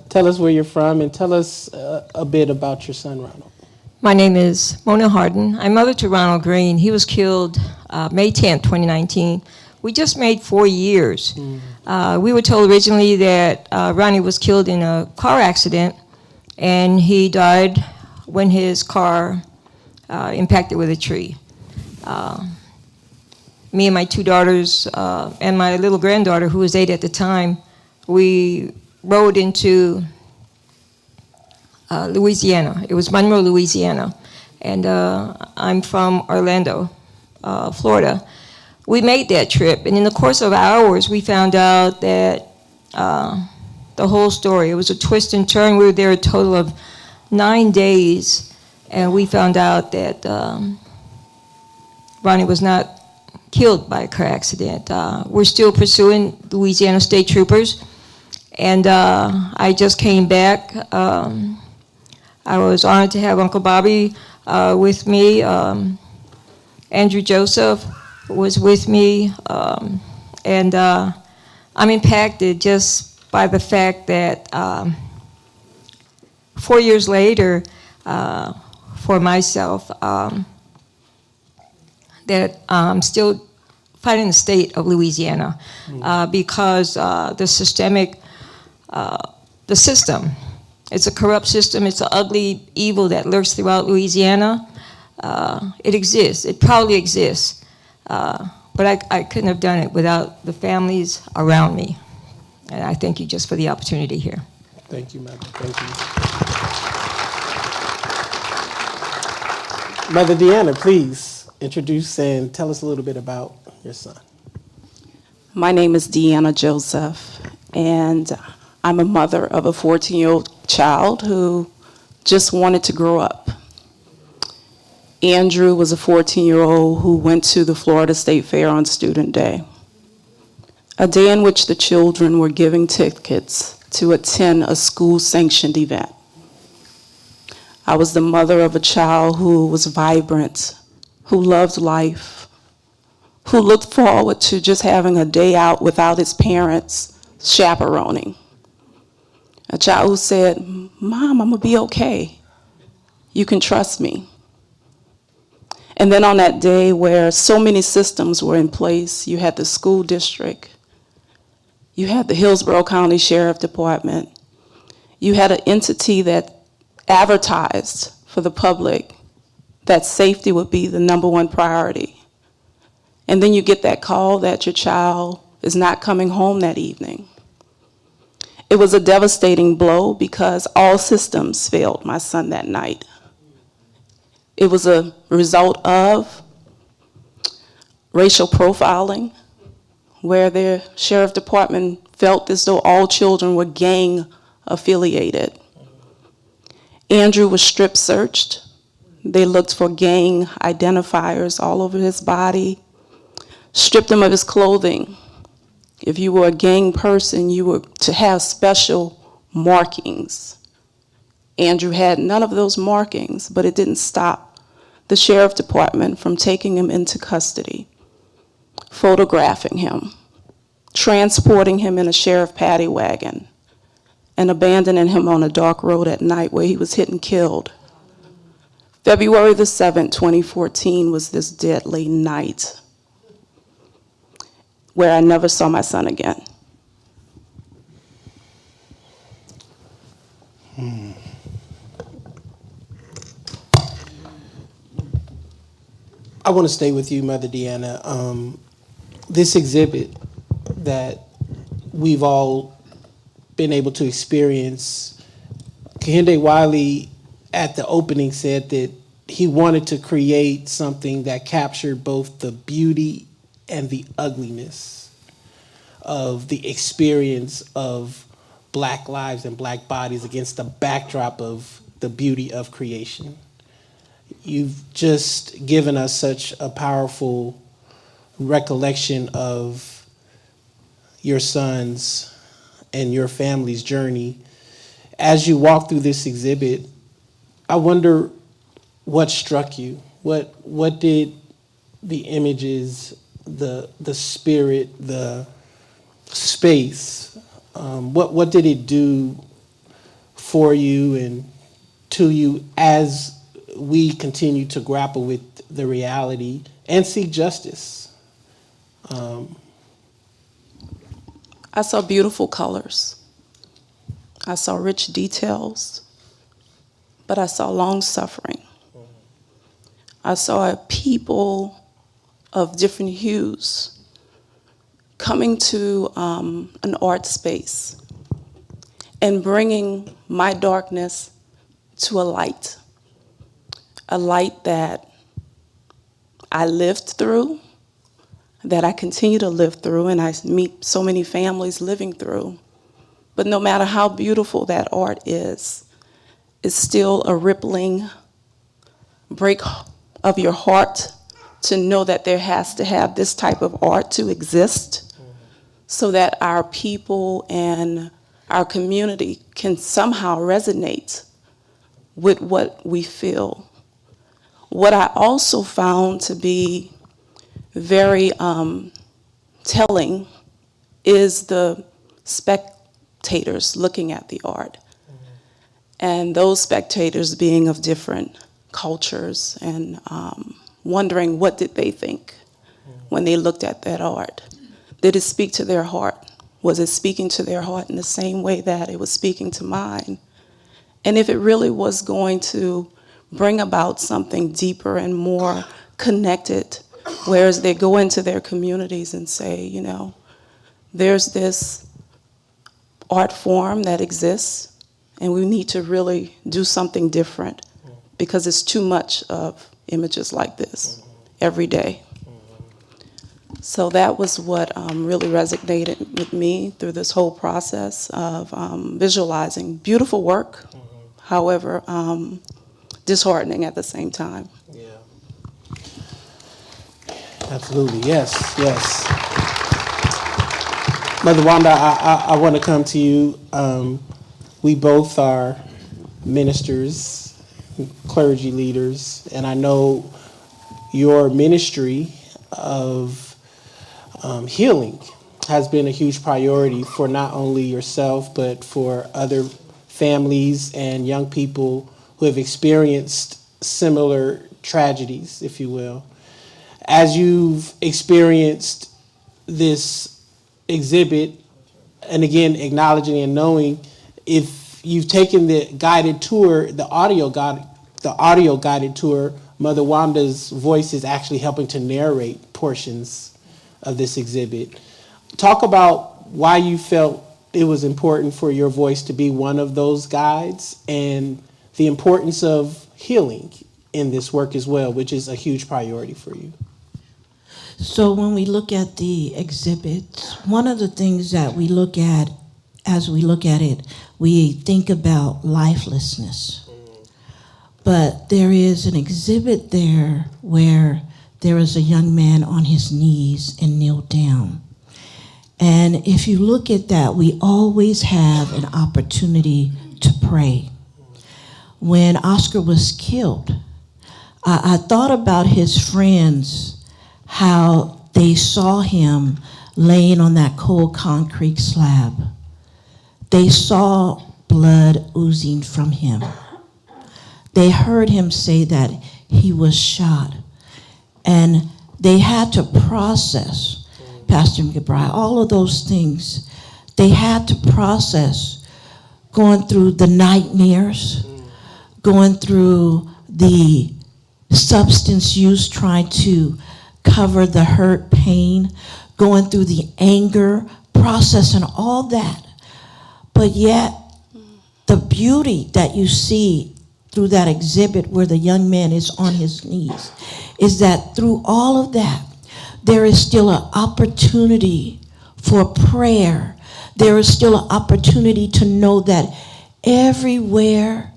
Tell us where you're from, and tell us a bit about your son, Ronald. My name is Mona Hardin. I'm mother to Ronald Green. He was killed May 10th, 2019. We just made 4 years. We were told originally that Ronnie was killed in a car accident, and he died when his car impacted with a tree. Me and my 2 daughters and my little granddaughter, who was 8 at the time, we rode into Louisiana. It was Monroe, Louisiana, and I'm from Orlando, Florida. We made that trip, and in the course of hours, we found out that the whole story. It was a twist and turn. We were there a total of 9 days, and we found out that Ronnie was not killed by a car accident. We're still pursuing Louisiana State Troopers, and I just came back. I was honored to have Uncle Bobby with me. Andrew Joseph was with me. And I'm impacted just by the fact that 4 years later, for myself, that I'm still fighting the state of Louisiana because the systemic, the system, it's a corrupt system. It's an ugly evil that lurks throughout Louisiana. It exists. It probably exists. But I couldn't have done it without the families around me. And I thank you just for the opportunity here. Thank you, Mother. Thank you. Mother Deanna, please introduce and tell us a little bit about your son. My name is Deanna Joseph, and I'm a mother of a 14-year-old child who just wanted to grow up. Andrew was a 14-year-old who went to the Florida State Fair on Student Day, a day in which the children were giving tickets to attend a school-sanctioned event. I was the mother of a child who was vibrant, who loved life, who looked forward to just having a day out without his parents chaperoning. A child who said, "Mom, I'm gonna be okay. You can trust me." And then on that day where so many systems were in place, you had the school district, you had the Hillsborough County Sheriff Department, you had an entity that advertised for the public that safety would be the #1 priority. And then you get that call that your child is not coming home that evening. It was a devastating blow because all systems failed my son that night. It was a result of racial profiling, where the sheriff department felt as though all children were gang affiliated. Andrew was strip searched. They looked for gang identifiers all over his body, stripped him of his clothing. If you were a gang person, you were to have special markings. Andrew had none of those markings, but it didn't stop the sheriff department from taking him into custody, photographing him, transporting him in a sheriff paddy wagon, and abandoning him on a dark road at night where he was hit and killed. February the 7th, 2014 was this deadly night where I never saw my son again. I want to stay with you, Mother Deanna. This exhibit that we've all been able to experience, Kehinde Wiley at the opening said that he wanted to create something that captured both the beauty and the ugliness of the experience of Black lives and Black bodies against the backdrop of the beauty of creation. You've just given us such a powerful recollection of your son's and your family's journey. As you walk through this exhibit, I wonder what struck you. What did the images, the spirit, the space, what did it do for you and to you as we continue to grapple with the reality and seek justice? I saw beautiful colors. I saw rich details, but I saw long suffering. I saw a people of different hues coming to an art space and bringing my darkness to a light that I lived through, that I continue to live through, and I meet so many families living through. But no matter how beautiful that art is, it's still a rippling break of your heart to know that there has to have this type of art to exist so that our people and our community can somehow resonate with what we feel. What I also found to be very telling is the spectators looking at the art. And those spectators being of different cultures and wondering what did they think when they looked at that art. Did it speak to their heart? Was it speaking to their heart in the same way that it was speaking to mine? And if it really was going to bring about something deeper and more connected, whereas they go into their communities and say, you know, there's this art form that exists and we need to really do something different because it's too much of images like this every day. So that was what really resonated with me through this whole process of visualizing beautiful work, however, disheartening at the same time. Yeah. Absolutely, yes, yes. Mother Wanda, I want to come to you. We both are ministers, clergy leaders, and I know your ministry of healing has been a huge priority for not only yourself, but for other families and young people who have experienced similar tragedies, if you will. As you've experienced this exhibit, and again, acknowledging and knowing, if you've taken the guided tour, the audio guided tour, Mother Wanda's voice is actually helping to narrate portions of this exhibit. Talk about why you felt it was important for your voice to be one of those guides and the importance of healing in this work as well, which is a huge priority for you. So when we look at the exhibits, one of the things that we look at as we look at it, we think about lifelessness. But there is an exhibit there where there is a young man on his knees and kneeled down. And if you look at that, we always have an opportunity to pray. When Oscar was killed, I thought about his friends, how they saw him laying on that cold concrete slab. They saw blood oozing from him. They heard him say that he was shot. And they had to process, Pastor McBride, all of those things. They had to process going through the nightmares, going through the substance use, trying to cover the hurt, pain, going through the anger, processing all that. But yet, the beauty that you see through that exhibit where the young man is on his knees is that through all of that, there is still an opportunity for prayer. There is still an opportunity to know that everywhere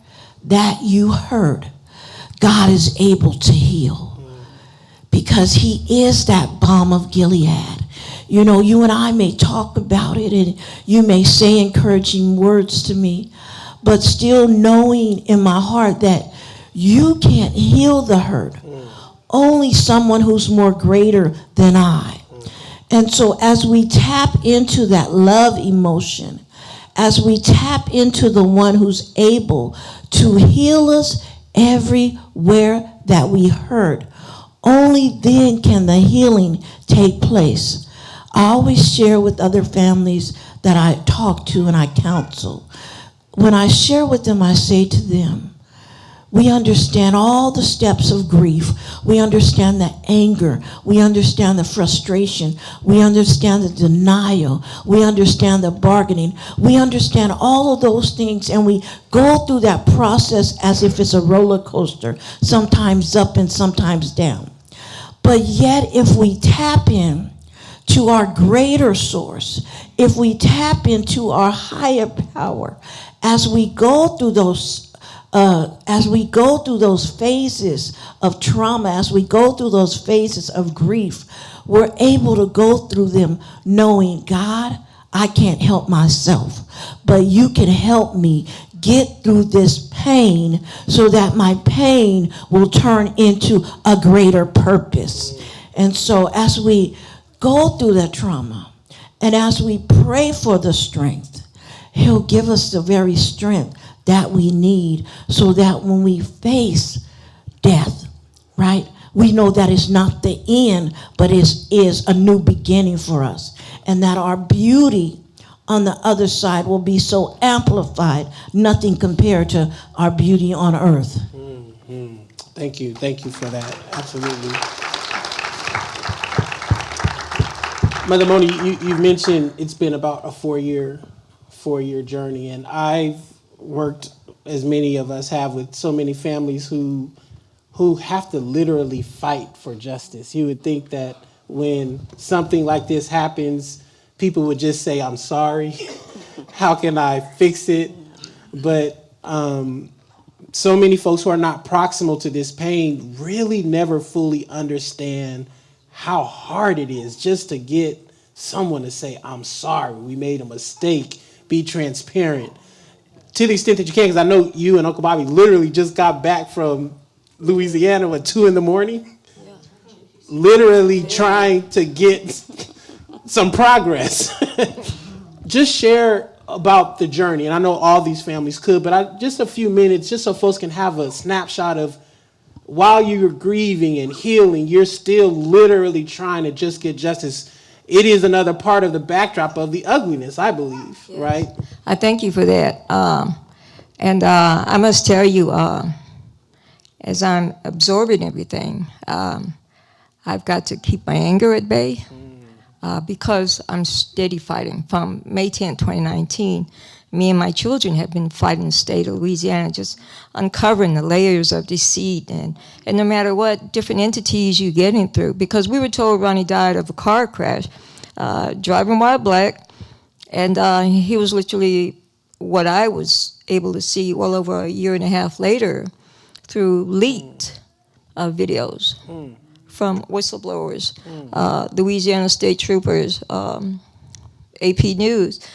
that you hurt, God is able to heal. Because he is that balm of Gilead. You know, you and I may talk about it and you may say encouraging words to me, but still knowing in my heart that you can't heal the hurt. Only someone who's more greater than I. And so as we tap into that love emotion, as we tap into the one who's able to heal us everywhere that we hurt, only then can the healing take place. I always share with other families that I talk to and I counsel. When I share with them, I say to them, we understand all the steps of grief. We understand the anger. We understand the frustration. We understand the denial. We understand the bargaining. We understand all of those things, and we go through that process as if it's a roller coaster, sometimes up and sometimes down. But yet, if we tap in to our greater source, if we tap into our higher power, as we go through those phases of trauma, as we go through those phases of grief, we're able to go through them knowing, God, I can't help myself, but you can help me get through this pain so that my pain will turn into a greater purpose. And so as we go through that trauma and as we pray for the strength, he'll give us the very strength that we need so that when we face death, right, we know that it's not the end, but it is a new beginning for us. And that our beauty on the other side will be so amplified, nothing compared to our beauty on earth. Mm-hmm. Thank you for that, absolutely. Mother Moni, you mentioned it's been about a four-year journey, and I've worked, as many of us have, with so many families who have to literally fight for justice. You would think that when something like this happens, people would just say, I'm sorry, how can I fix it? But so many folks who are not proximal to this pain really never fully understand how hard it is just to get someone to say, I'm sorry, we made a mistake, be transparent. To the extent that you can, because I know you and Uncle Bobby literally just got back from Louisiana at 2 a.m. literally trying to get some progress. Just share about the journey, and I know all these families could, but just a few minutes, just so folks can have a snapshot of while you're grieving and healing, you're still literally trying to just get justice. It is another part of the backdrop of the ugliness, I believe, yes. Right? I thank you for that. And I must tell you, as I'm absorbing everything, I've got to keep my anger at bay because I'm steady fighting. From May 10, 2019, me and my children have been fighting the state of Louisiana, just uncovering the layers of deceit and no matter what different entities you're getting through. Because we were told Ronnie died of a car crash, driving while black, and he was literally what I was able to see well over a year and a half later through leaked videos from whistleblowers, Louisiana state troopers, AP News.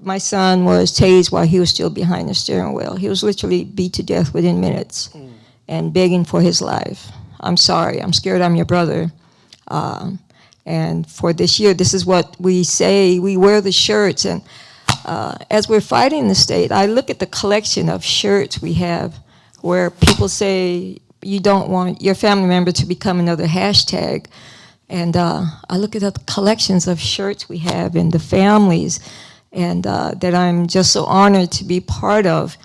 My son was tased while he was still behind the steering wheel. He was literally beat to death within minutes and begging for his life. I'm sorry, I'm scared I'm your brother. And for this year, this is what we say. We wear the shirts, and as we're fighting the state, I look at the collection of shirts we have where people say you don't want your family member to become another hashtag. And I look at the collections of shirts we have and the families and that I'm just so honored to be part of.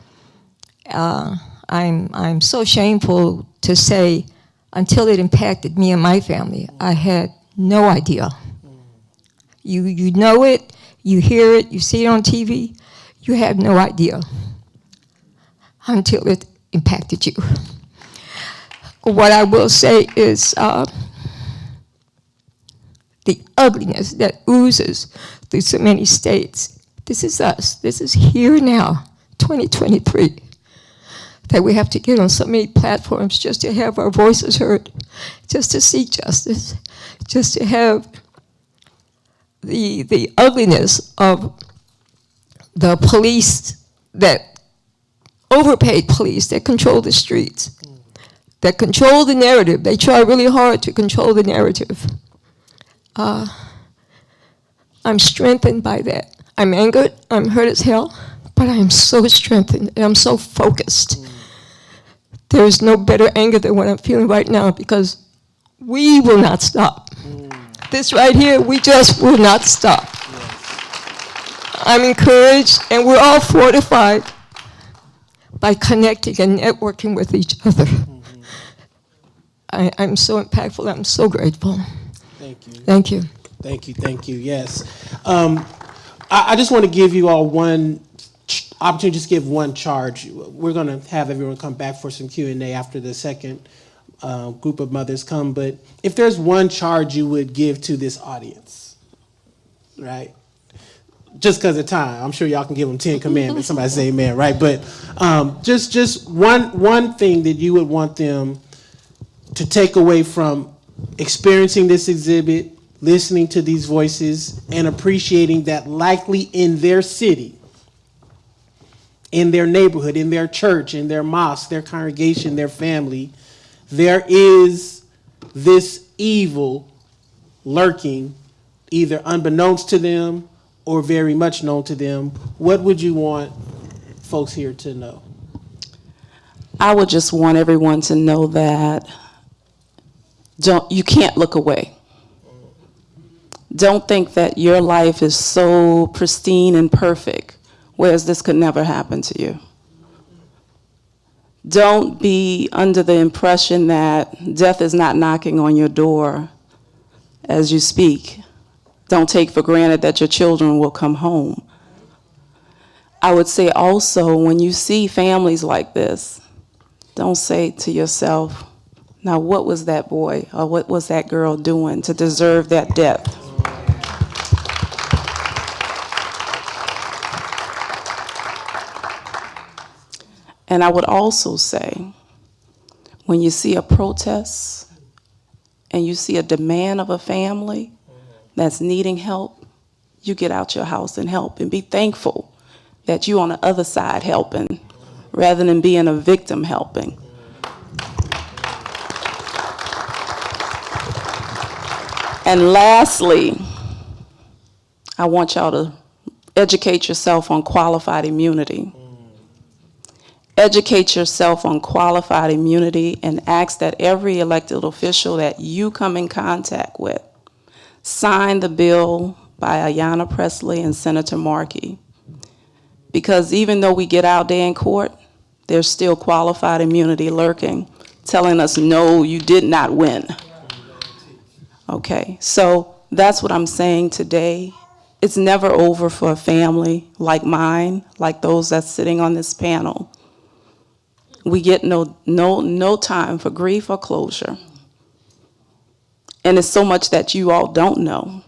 I'm so shameful to say, until it impacted me and my family, I had no idea. You know it, you hear it, you see it on TV, you have no idea until it impacted you. What I will say is the ugliness that oozes through so many states. This is us. This is here now, 2023, that we have to get on so many platforms just to have our voices heard, just to seek justice, just to have the ugliness of the police, that overpaid police that control the streets, that control the narrative. They try really hard to control the narrative. I'm strengthened by that. I'm angered, I'm hurt as hell, but I am so strengthened and I'm so focused. There is no better anger than what I'm feeling right now because we will not stop. This right here, we just will not stop. I'm encouraged and we're all fortified by connecting and networking with each other. I'm so impactful, I'm so grateful. Thank you. Thank you. Thank you, yes. I just want to give you all one opportunity, just give one charge. We're going to have everyone come back for some Q&A after the second group of mothers come, but if there's one charge you would give to this audience, right? Just because of time, I'm sure y'all can give them 10 commandments. Somebody say amen, right? But just one thing that you would want them to take away from experiencing this exhibit, listening to these voices, and appreciating that likely in their city, in their neighborhood, in their church, in their mosque, their congregation, their family, there is this evil lurking, either unbeknownst to them or very much known to them. What would you want folks here to know? I would just want everyone to know that you can't look away. Don't think that your life is so pristine and perfect, whereas this could never happen to you. Don't be under the impression that death is not knocking on your door as you speak. Don't take for granted that your children will come home. I would say also, when you see families like this, don't say to yourself, now what was that boy or what was that girl doing to deserve that death? And I would also say, when you see a protest and you see a demand of a family that's needing help, you get out your house and help and be thankful that you're on the other side helping rather than being a victim helping. And lastly, I want y'all to educate yourself on qualified immunity. Educate yourself on qualified immunity and ask that every elected official that you come in contact with sign the bill by Ayanna Pressley and Senator Markey. Because even though we get out there in court, there's still qualified immunity lurking, telling us, no, you did not win. Okay, so that's what I'm saying today. It's never over for a family like mine, like those that's sitting on this panel. We get no time for grief or closure. And it's so much that you all don't know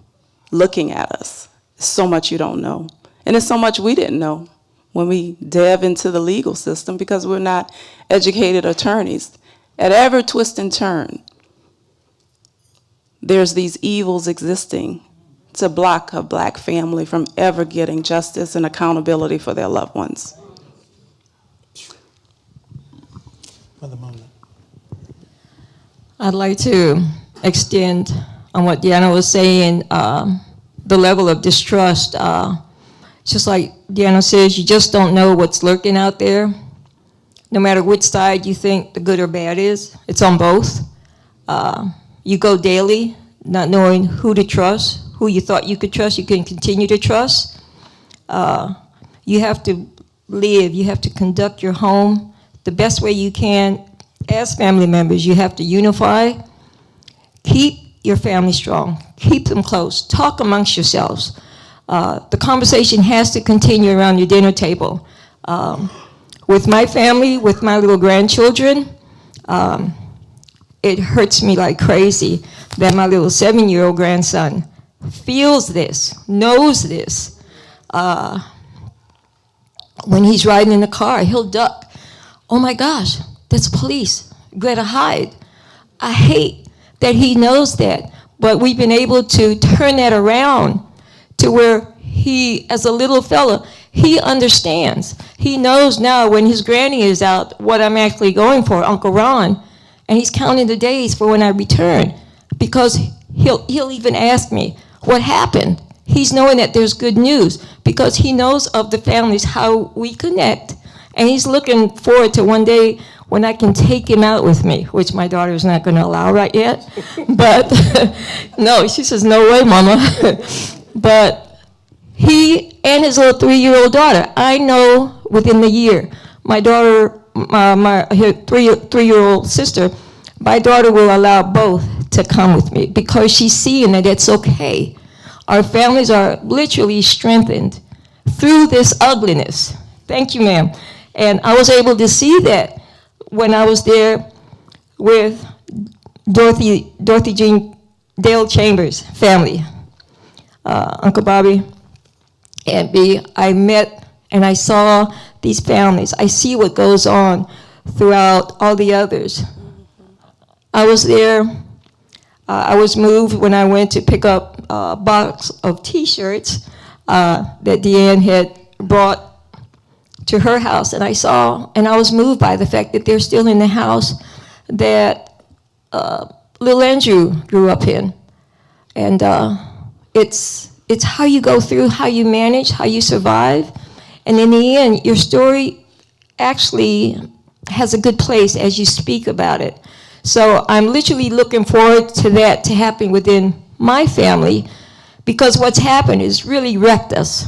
looking at us. So much you don't know. And it's so much we didn't know when we delve into the legal system because we're not educated attorneys. At every twist and turn, there's these evils existing to block a black family from ever getting justice and accountability for their loved ones. For the moment. I'd like to extend on what Deanna was saying, the level of distrust. Just like Deanna says, you just don't know what's lurking out there. No matter which side you think the good or bad is, it's on both. You go daily not knowing who to trust, who you thought you could trust, you can continue to trust. You have to live, you have to conduct your home the best way you can. As family members, you have to unify. Keep your family strong. Keep them close. Talk amongst yourselves. The conversation has to continue around your dinner table. With my family, with my little grandchildren, it hurts me like crazy that my little 7-year-old grandson feels this, knows this. When he's riding in the car, he'll duck. Oh my gosh, that's police. Gotta hide. I hate that he knows that, but we've been able to turn that around to where he, as a little fella, he understands. He knows now when his granny is out what I'm actually going for, Uncle Ron, and he's counting the days for when I return, because he'll even ask me, what happened? He's knowing that there's good news, because he knows of the families, how we connect, and he's looking forward to one day when I can take him out with me, which my daughter is not going to allow right yet. But no, she says, no way, Mama. But he and his little 3-year-old daughter, I know within the year, my daughter, her 3-year-old sister, my daughter will allow both to come with me because she's seeing that it's okay. Our families are literally strengthened through this ugliness. Thank you, ma'am. And I was able to see that when I was there with Dorothy Jean Dale Chambers' family, Uncle Bobby, Aunt B. I met and I saw these families. I see what goes on throughout all the others. I was there. I was moved when I went to pick up a box of T-shirts that Deanne had brought to her house, and I saw, and I was moved by the fact that they're still in the house that little Andrew grew up in. And it's how you go through, how you manage, how you survive, and in the end, your story actually has a good place as you speak about it. So I'm literally looking forward to that to happen within my family, because what's happened is really wrecked us.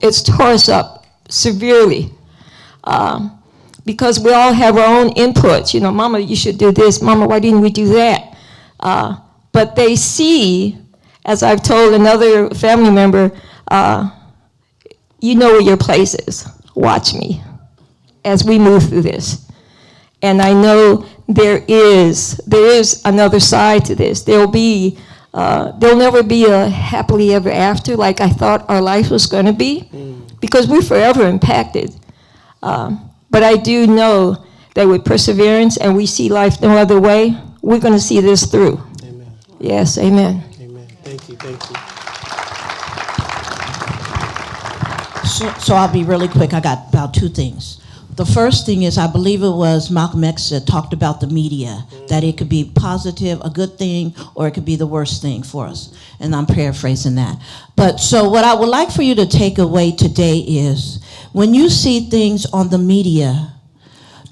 It's tore us up severely. Because we all have our own inputs. You know, Mama, you should do this. Mama, why didn't we do that? But they see, as I've told another family member, you know where your place is. Watch me as we move through this. And I know there is another side to this. There'll never be a happily ever after like I thought our life was going to be, because we're forever impacted. But I do know that with perseverance and we see life no other way, we're going to see this through. Amen. Yes, amen. Amen. Thank you, thank you. So I'll be really quick. I got about 2 things. The first thing is, I believe it was Malcolm X that talked about the media, that it could be positive, a good thing, or it could be the worst thing for us. And I'm paraphrasing that. But so what I would like for you to take away today is, when you see things on the media,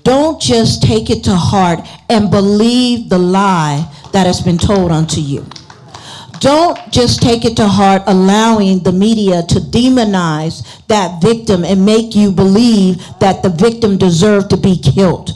don't just take it to heart and believe the lie that has been told unto you. Don't just take it to heart, allowing the media to demonize that victim and make you believe that the victim deserved to be killed.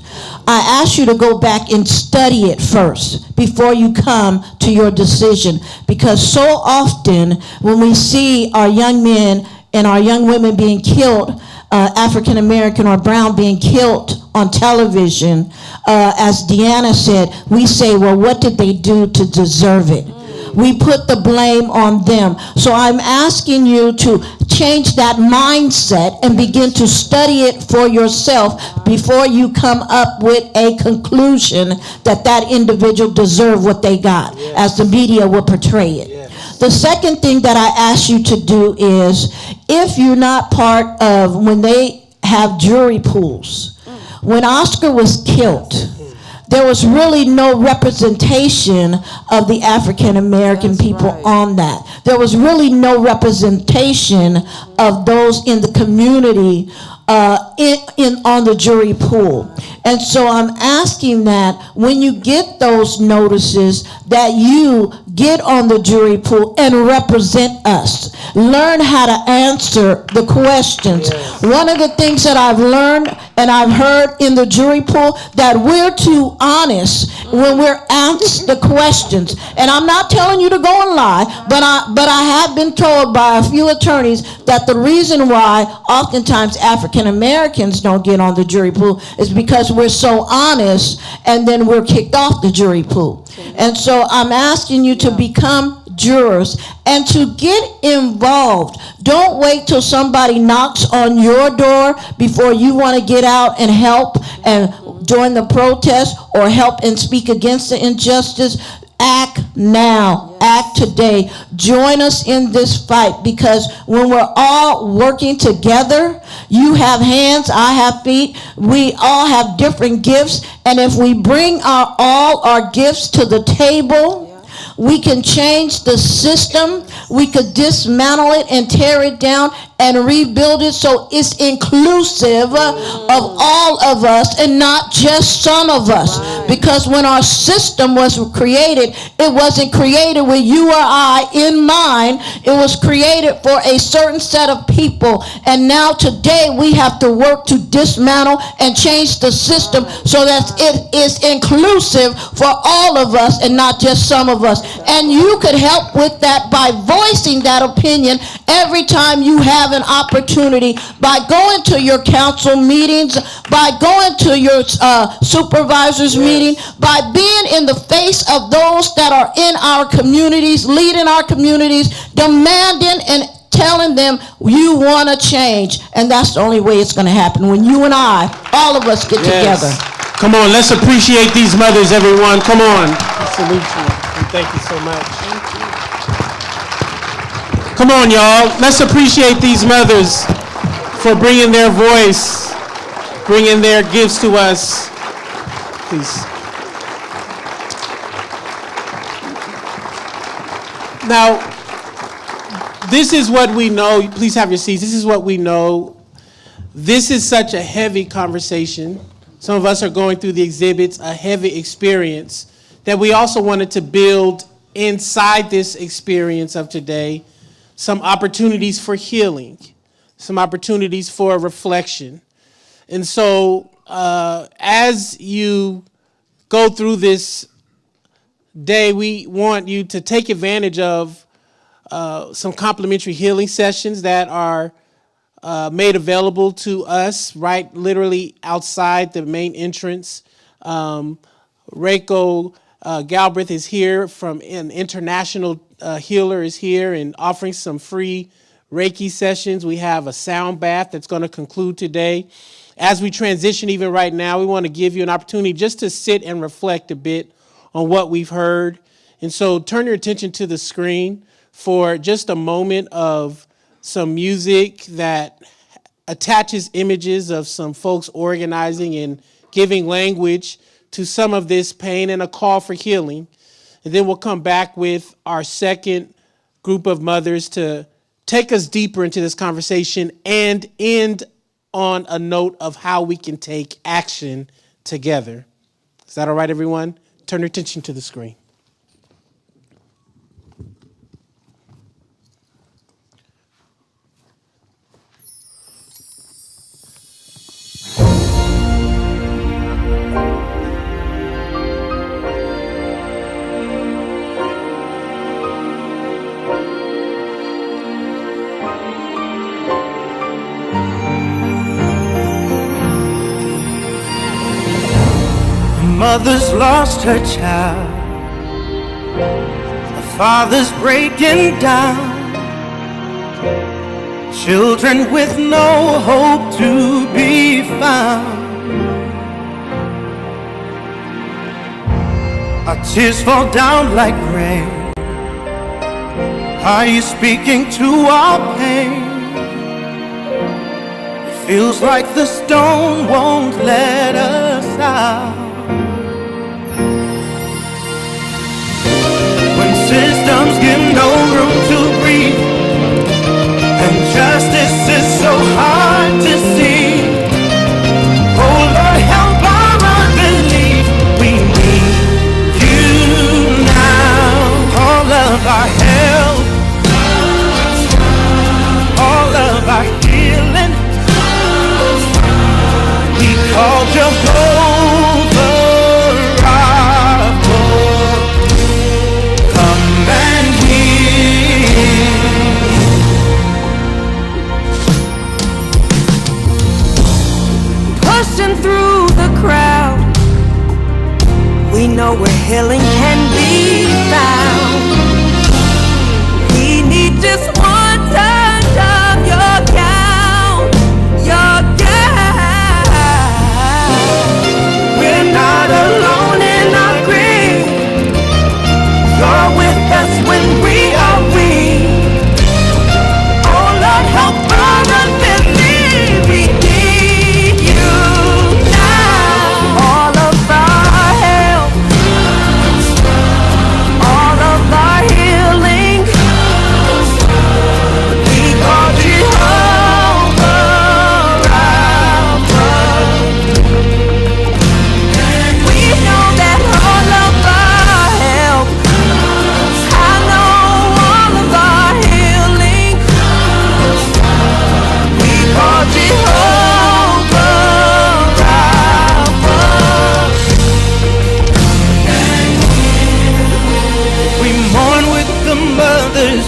I ask you to go back and study it first before you come to your decision, because so often when we see our young men and our young women being killed, African American or brown being killed on television, as Deanna said, we say, well, what did they do to deserve it? We put the blame on them. So I'm asking you to change that mindset and begin to study it for yourself before you come up with a conclusion that that individual deserved what they got, as the media will portray it. The second thing that I ask you to do is, if you're not part of when they have jury pools, when Oscar was killed, there was really no representation of the African American people on that. There was really no representation of those in the community on the jury pool. And so I'm asking that when you get those notices, that you get on the jury pool and represent us. Learn how to answer the questions. One of the things that I've learned and I've heard in the jury pool, that we're too honest when we're asked the questions. And I'm not telling you to go and lie, but I have been told by a few attorneys that the reason why oftentimes African Americans don't get on the jury pool is because we're so honest, and then we're kicked off the jury pool. And so I'm asking you to become jurors and to get involved. Don't wait till somebody knocks on your door before you want to get out and help and join the protest or help and speak against the injustice. Act now. Act today. Join us in this fight, because when we're all working together, you have hands, I have feet, we all have different gifts, and if we bring all our gifts to the table, we can change the system. We could dismantle it and tear it down and rebuild it so it's inclusive of all of us and not just some of us. Because when our system was created, it wasn't created with you or I in mind. It was created for a certain set of people. And now today we have to work to dismantle and change the system so that it is inclusive for all of us and not just some of us. And you could help with that by voicing that opinion every time you have an opportunity, by going to your council meetings, by going to your supervisors meeting, by being in the face of those that are in our communities, leading our communities, demanding and telling them you want to change. And that's the only way it's going to happen, when you and I, all of us, get together. Come on, let's appreciate these mothers, everyone. Come on. Salute you. And thank you so much. Come on, y'all. Let's appreciate these mothers for bringing their voice, bringing their gifts to us. Please. Now, this is what we know. Please have your seats. This is what we know. This is such a heavy conversation. Some of us are going through the exhibits, a heavy experience, that we also wanted to build inside this experience of today some opportunities for healing, some opportunities for reflection. And so as you go through this day, we want you to take advantage of some complimentary healing sessions that are made available to us right literally outside the main entrance. Reiko Galbraith is here, from an international healer is here and offering some free Reiki sessions. We have a sound bath that's going to conclude today. As we transition even right now, we want to give you an opportunity just to sit and reflect a bit on what we've heard. And so turn your attention to the screen for just a moment of some music that attaches images of some folks organizing and giving language to some of this pain and a call for healing. And then we'll come back with our second group of mothers to take us deeper into this conversation and end on a note of how we can take action together. Is that all right, everyone? Turn your attention to the screen. Mother's lost her child. The father's breaking down. Children with no hope to be found. Our tears fall down like rain. Are you speaking to our pain? It feels like the stone won't let us out. Systems give no room to breathe, and justice is so hard to see. Oh Lord, help our unbelief. We need you now. All of our help, all of our healing, we call Jehovah. Through the crowd, we know where healing can be found. We need just one touch of your gown, your gown. We're not alone in our grief. You're with us when we are weak. Oh Lord, help our unbelief. We need you.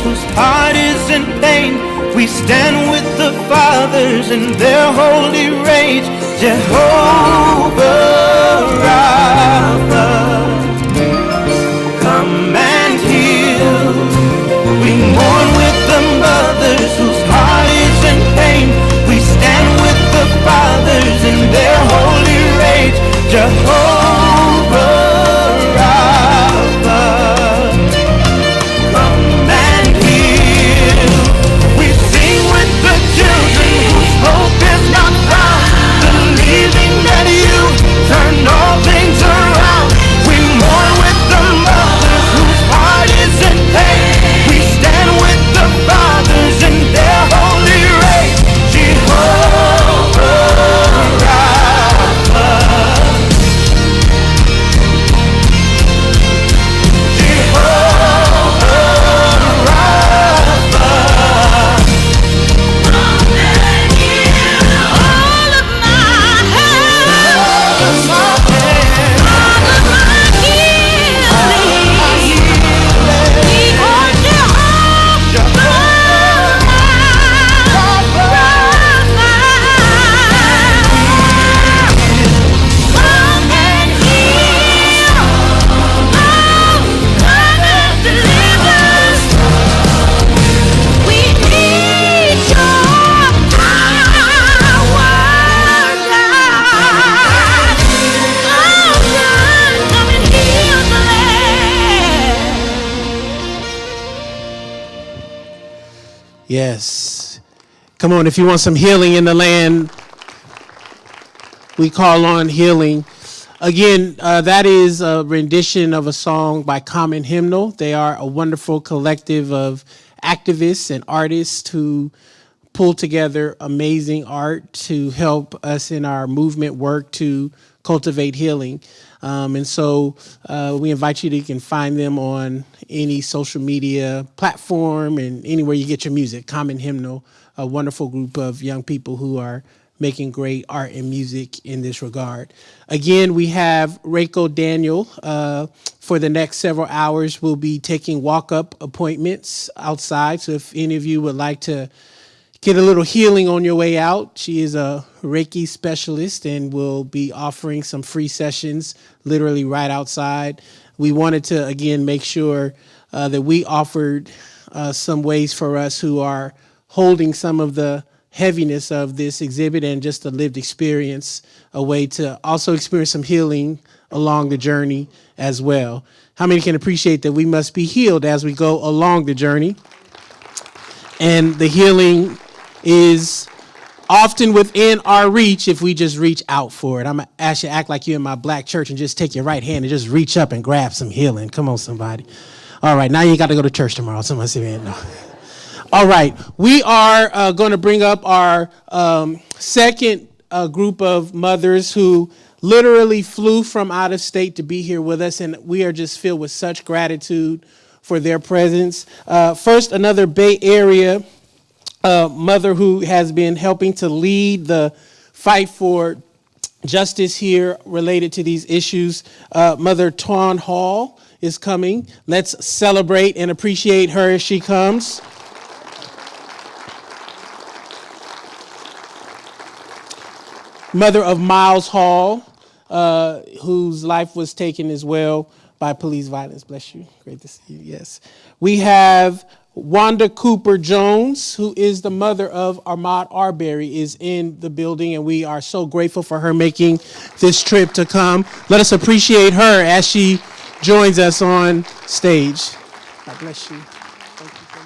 Whose heart is in pain, we stand with the fathers in their holy rage. Jehovah Rapha, come and heal. We mourn with the mothers whose heart is in pain. We stand with the fathers in their holy rage. Jehovah Rapha, hope is not found, believing that you turn all things around. We mourn with the mothers whose heart is in pain. We stand with the fathers in their holy rage. Jehovah Rapha, Jehovah Rapha. Yes. Come on, if you want some healing in the land, we call on healing. Again, that is a rendition of a song by Common Hymnal. They are a wonderful collective of activists and artists who pull together amazing art to help us in our movement work to cultivate healing. And so we invite you to, you can find them on any social media platform and anywhere you get your music. Common Hymnal, a wonderful group of young people who are making great art and music in this regard. Again, we have Reiko Daniel. For the next several hours, we'll be taking walk-up appointments outside. So if any of you would like to get a little healing on your way out, she is a Reiki specialist and will be offering some free sessions literally right outside. We wanted to, again, make sure that we offered some ways for us who are holding some of the heaviness of this exhibit and just a lived experience, a way to also experience some healing along the journey as well. How many can appreciate that we must be healed as we go along the journey? And the healing is often within our reach if we just reach out for it. I'm going to ask you to act like you're in my black church and just take your right hand and just reach up and grab some healing. Come on, somebody. All right, now you got to go to church tomorrow. Somebody say, man, no. All right, we are going to bring up our second group of mothers who literally flew from out of state to be here with us, and we are just filled with such gratitude for their presence. First, another Bay Area mother who has been helping to lead the fight for justice here related to these issues. Mother Tawn Hall is coming. Let's celebrate and appreciate her as she comes. Mother of Miles Hall, whose life was taken as well by police violence. Bless you. Great to see you. Yes. We have Wanda Cooper Jones, who is the mother of Ahmaud Arbery, is in the building, and we are so grateful for her making this trip to come. Let us appreciate her as she joins us on stage. God bless you. Thank you so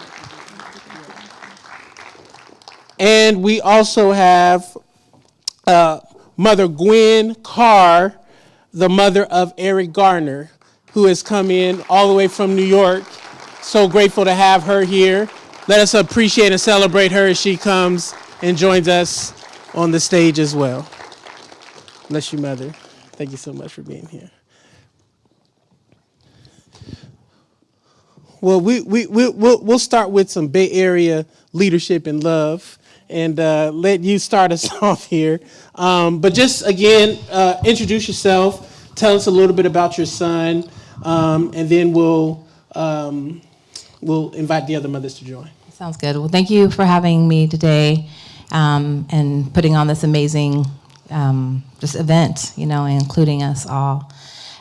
much. And we also have Mother Gwen Carr, the mother of Eric Garner, who has come in all the way from New York. So grateful to have her here. Let us appreciate and celebrate her as she comes and joins us on the stage as well. Bless you, Mother. Thank you so much for being here. Well, we'll start with some Bay Area leadership and love, and let you start us off here. But just, again, introduce yourself. Tell us a little bit about your son, and then we'll invite the other mothers to join. Sounds good. Well, thank you for having me today and putting on this amazing just event, including us all.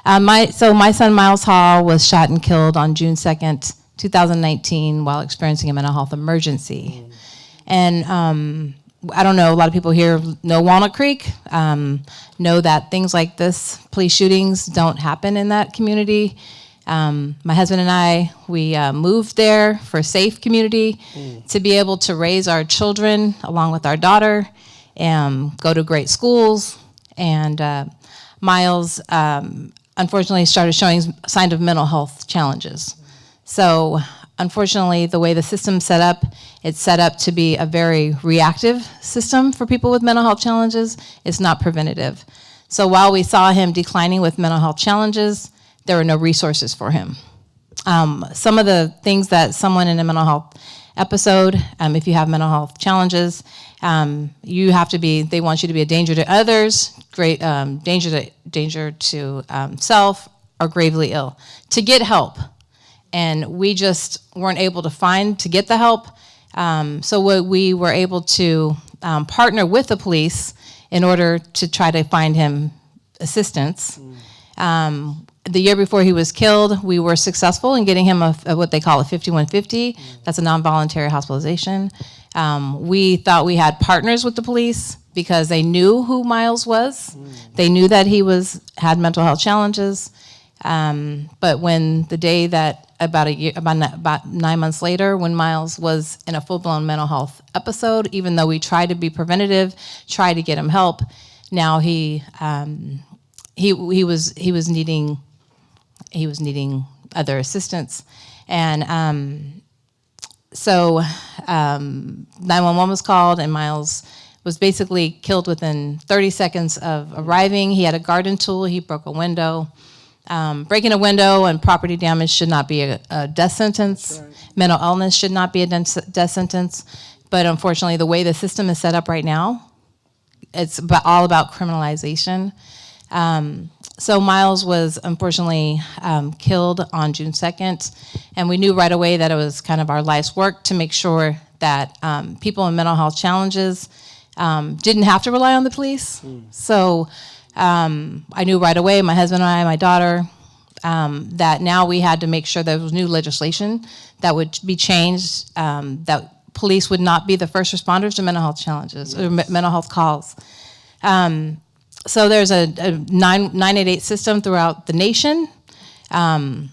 My son, Miles Hall, was shot and killed on June 2nd, 2019, while experiencing a mental health emergency. And I don't know, a lot of people here know Walnut Creek, know that things like this, police shootings, don't happen in that community. My husband and I, we moved there for a safe community to be able to raise our children along with our daughter and go to great schools. And Miles, unfortunately, started showing signs of mental health challenges. So unfortunately, the way the system's set up, it's set up to be a very reactive system for people with mental health challenges. It's not preventative. So while we saw him declining with mental health challenges, there were no resources for him. Some of the things that someone in a mental health episode, if you have mental health challenges, you have to be, they want you to be a danger to others, great danger to self, or gravely ill, to get help. And we just weren't able to get the help. So we were able to partner with the police in order to try to find him assistance. The year before he was killed, we were successful in getting him a what they call a 5150. That's a non-voluntary hospitalization. We thought we had partners with the police because they knew who Miles was. They knew that he had mental health challenges. But when the day that about 9 months later, when Miles was in a full-blown mental health episode. Even though we tried to be preventative, tried to get him help, now he was needing other assistance, and so 911 was called, and Miles was basically killed within 30 seconds of arriving. He had a garden tool. He broke a window. Breaking a window and property damage should not be a death sentence. Right. Mental illness should not be a death sentence. But unfortunately, the way the system is set up right now, it's all about criminalization. So Miles was unfortunately killed on June 2nd, and we knew right away that it was kind of our life's work to make sure that people in mental health challenges didn't have to rely on the police. So I knew right away, my husband and I, my daughter, that now we had to make sure there was new legislation that would be changed, that police would not be the first responders to mental health challenges or mental health calls. So there's a 988 system throughout the nation. One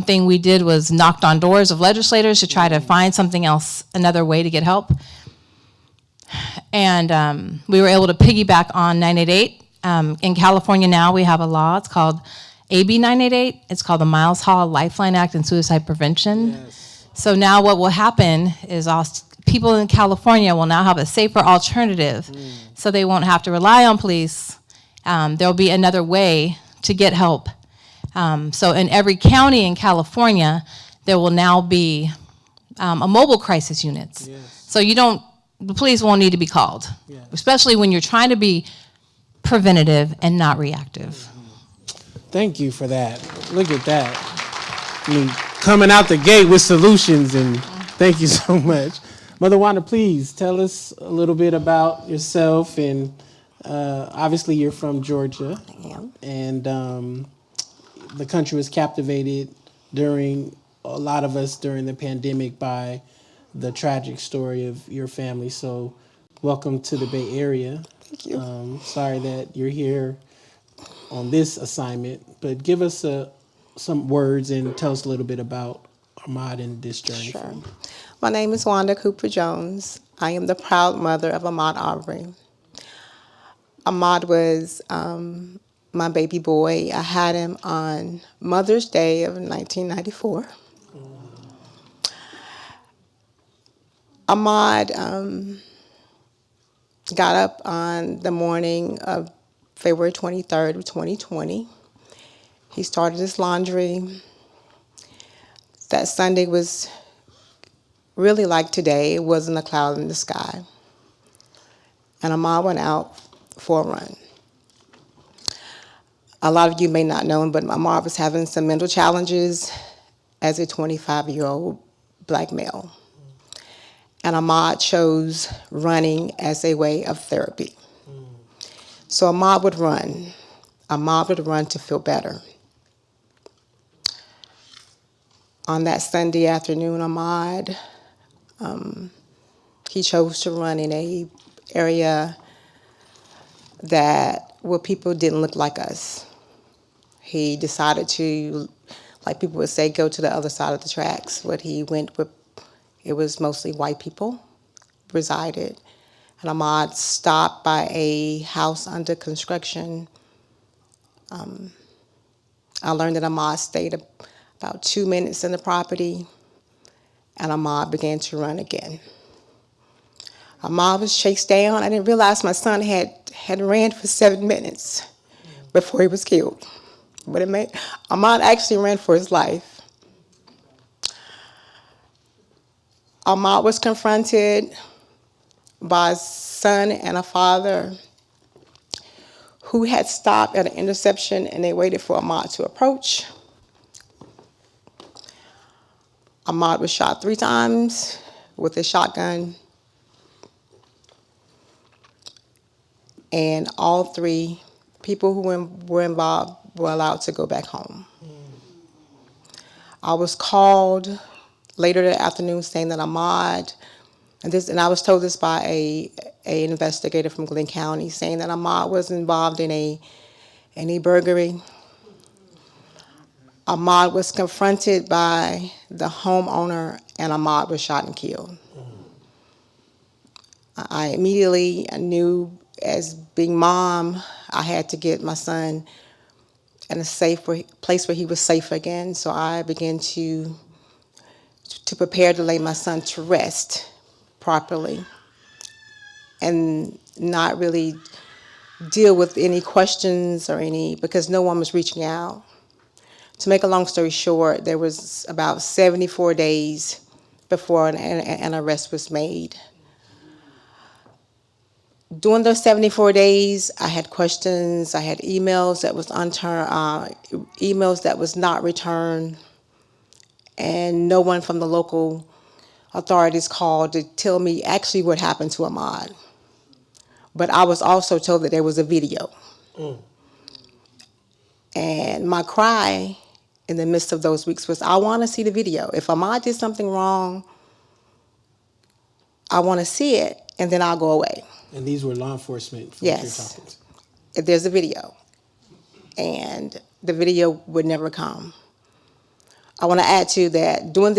thing we did was knocked on doors of legislators to try to find something else, another way to get help. And we were able to piggyback on 988. In California now, we have a law. It's called AB 988. It's called the Miles Hall Lifeline Act and Suicide Prevention. Yes. So now what will happen is people in California will now have a safer alternative, so they won't have to rely on police. There'll be another way to get help. So in every county in California, there will now be a mobile crisis units. Yes. So the police won't need to be called, especially when you're trying to be preventative and not reactive. Thank you for that. Look at that. I mean, coming out the gate with solutions, and thank you so much. Mother Wanda, please tell us a little bit about yourself, and obviously you're from Georgia. I am. And the country was captivated during the pandemic by the tragic story of your family. So welcome to the Bay Area. Thank you. Sorry that you're here on this assignment, but give us some words and tell us a little bit about Ahmaud and this journey. Sure. My name is Wanda Cooper Jones. I am the proud mother of Ahmaud Arbery. Ahmaud was my baby boy. I had him on Mother's Day of 1994. Ahmaud got up on the morning of February 23rd of 2020. He started his laundry. That Sunday was really like today. It wasn't a cloud in the sky. And Ahmaud went out for a run. A lot of you may not know him, but Ahmaud was having some mental challenges as a 25-year-old black male. And Ahmaud chose running as a way of therapy. So Ahmaud would run. Ahmaud would run to feel better. On that Sunday afternoon, Ahmaud, he chose to run in a area where people didn't look like us. He decided to, like people would say, go to the other side of the tracks. But he went with, it was mostly white people resided. And Ahmaud stopped by a house under construction. I learned that Ahmaud stayed about 2 minutes in the property, and Ahmaud began to run again. Ahmaud was chased down. I didn't realize my son had ran for 7 minutes before he was killed. But Ahmaud actually ran for his life. Ahmaud was confronted by a son and a father who had stopped at an intersection, and they waited for Ahmaud to approach. Ahmaud was shot 3 times with a shotgun, and all 3 people who were involved were allowed to go back home. I was called later that afternoon saying that Ahmaud, and I was told this by an investigator from Glenn County, saying that Ahmaud was involved in a burglary. Ahmaud was confronted by the homeowner, and Ahmaud was shot and killed. I immediately knew, as being mom, I had to get my son in a safe place where he was safe again. So I began to prepare to lay my son to rest properly and not really deal with any questions or because no one was reaching out. To make a long story short, there was about 74 days before an arrest was made. During those 74 days, I had questions. I had emails that was emails that was not returned, and no one from the local authorities called to tell me actually what happened to Ahmaud. But I was also told that there was a video. And my cry in the midst of those weeks was, I want to see the video. If Ahmaud did something wrong, I want to see it, and then I'll go away. And these were law enforcement. Yes. There's a video. And the video would never come. I want to add to that, during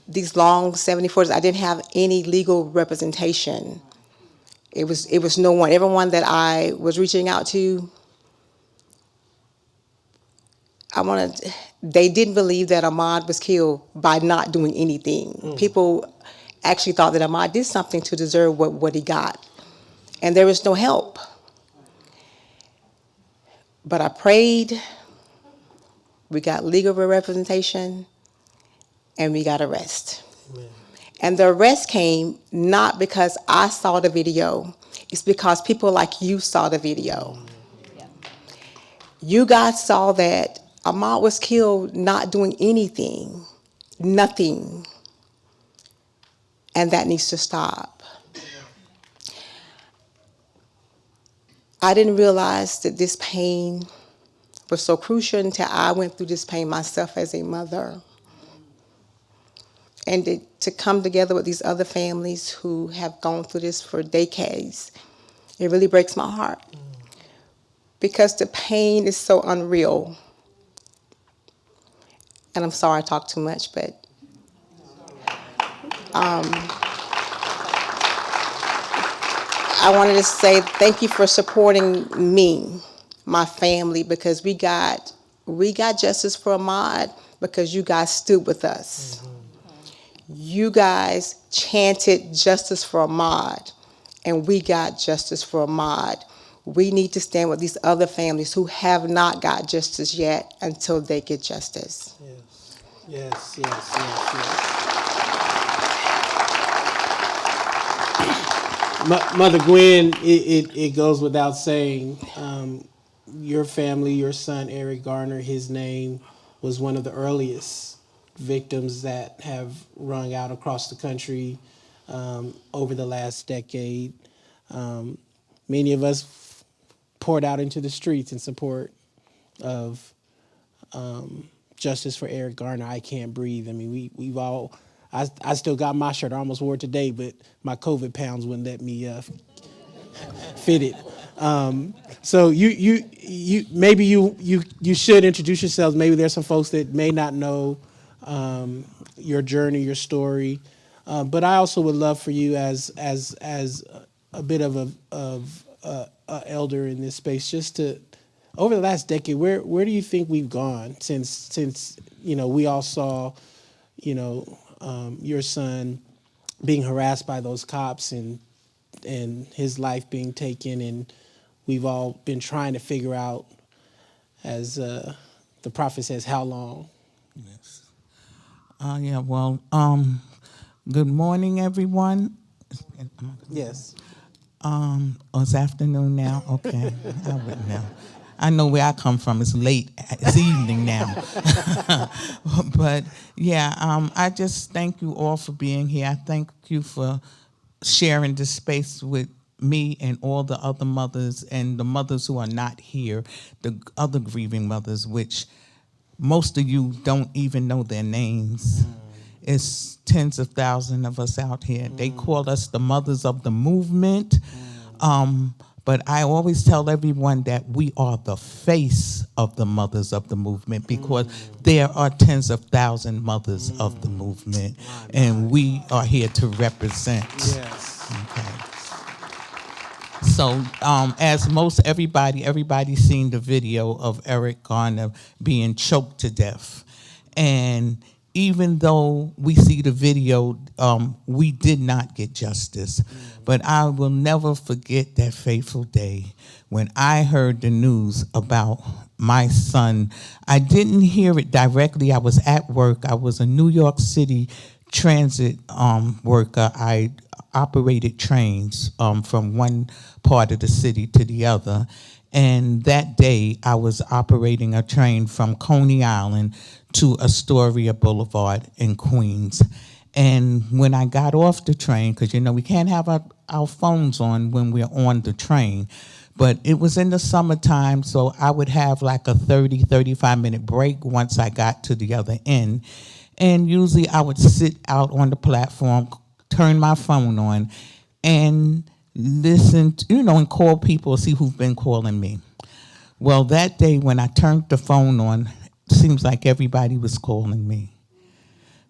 these long 74 days, I didn't have any legal representation. It was no one. Everyone that I was reaching out to, they didn't believe that Ahmaud was killed by not doing anything. People actually thought that Ahmaud did something to deserve what he got. And there was no help. But I prayed, we got legal representation, and we got arrest. Amen. And the arrest came not because I saw the video, it's because people like you saw the video. Yeah. You guys saw that Ahmaud was killed not doing anything, nothing. And that needs to stop. I didn't realize that this pain was so crucial until I went through this pain myself as a mother. And to come together with these other families who have gone through this for decades, it really breaks my heart. Because the pain is so unreal. And I'm sorry I talk too much, but I wanted to say thank you for supporting me, my family, because we got justice for Ahmaud because you guys stood with us. Mm-hmm. You guys chanted justice for Ahmaud, and we got justice for Ahmaud. We need to stand with these other families who have not got justice yet until they get justice. Yes. Mother Gwen, it goes without saying, your family, your son Eric Garner, his name was one of the earliest victims that have rung out across the country over the last decade. Many of us poured out into the streets in support of justice for Eric Garner. I Can't Breathe. I mean, we've all. I still got my shirt. I almost wore it today, but my COVID pounds wouldn't let me fit it. So you maybe you should introduce yourselves. Maybe there's some folks that may not know your journey, your story. But I also would love for you as a bit of a elder in this space, just to, over the last decade, where do you think we've gone since we all saw your son being harassed by those cops and his life being taken, and we've all been trying to figure out, as the prophet says, how long? Yes. Good morning, everyone. Yes. It's afternoon now? Okay. I wouldn't know. I know where I come from. It's late. It's evening now. But yeah, I just thank you all for being here. I thank you for sharing this space with me and all the other mothers and the mothers who are not here, the other grieving mothers, which most of you don't even know their names. It's tens of thousands of us out here. They call us the mothers of the movement. But I always tell everyone that we are the face of the mothers of the movement, because there are tens of thousands mothers of the movement, and we are here to represent. Yes. Okay. So, as most everybody's seen the video of Eric Garner being choked to death. And even though we see the video, we did not get justice. But I will never forget that fateful day when I heard the news about my son. I didn't hear it directly. I was at work. I was a New York City transit worker. I operated trains from one part of the city to the other. And that day, I was operating a train from Coney Island to Astoria Boulevard in Queens. And when I got off the train, because, we can't have our phones on when we're on the train, but it was in the summertime, so I would have like a 30, 35-minute break once I got to the other end. And usually I would sit out on the platform, turn my phone on, and listen, and call people, see who've been calling me. Well, that day when I turned the phone on, seems like everybody was calling me.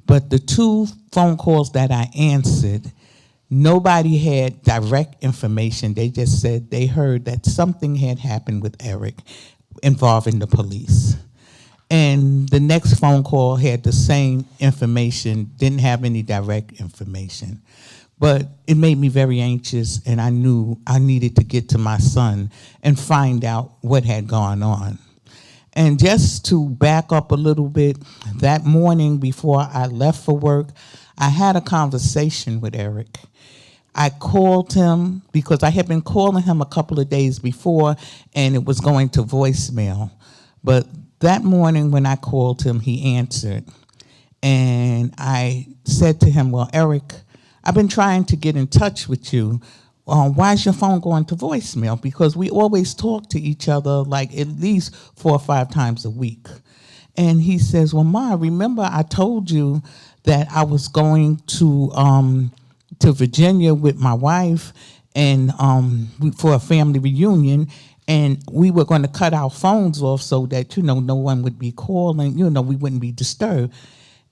But the 2 phone calls that I answered, nobody had direct information. They just said they heard that something had happened with Eric involving the police. And the next phone call had the same information, didn't have any direct information. But it made me very anxious, and I knew I needed to get to my son and find out what had gone on. And just to back up a little bit, that morning before I left for work, I had a conversation with Eric. I called him because I had been calling him a couple of days before, and it was going to voicemail. But that morning when I called him, he answered. And I said to him, well, Eric, I've been trying to get in touch with you. Why is your phone going to voicemail? Because we always talk to each other like at least 4 or 5 times a week. And he says, well, Ma, remember I told you that I was going to Virginia with my wife and for a family reunion, and we were going to cut our phones off so that, no one would be calling, we wouldn't be disturbed.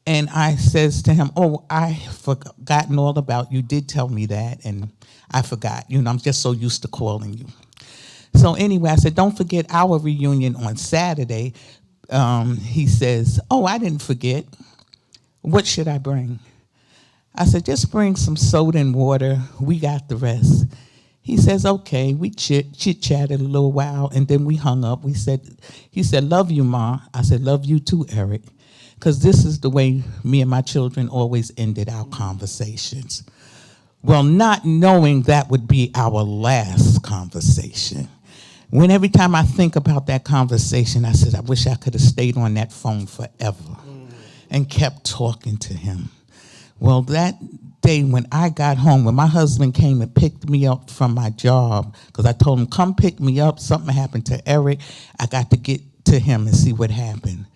And I says to him, oh, I forgotten all about you. Did tell me that, and I forgot. I'm just so used to calling you. So anyway, I said, don't forget our reunion on Saturday. He says, oh, I didn't forget. What should I bring? I said, just bring some soda and water. We got the rest. He says, okay. We chit-chatted a little while, and then we hung up. He said, love you, Ma. I said, love you too, Eric. Because this is the way me and my children always ended our conversations. Well, not knowing that would be our last conversation. When every time I think about that conversation, I said, I wish I could have stayed on that phone forever and kept talking to him. Well, that day when I got home, when my husband came and picked me up from my job, because I told him, come pick me up, something happened to Eric, I got to get to him and see what happened.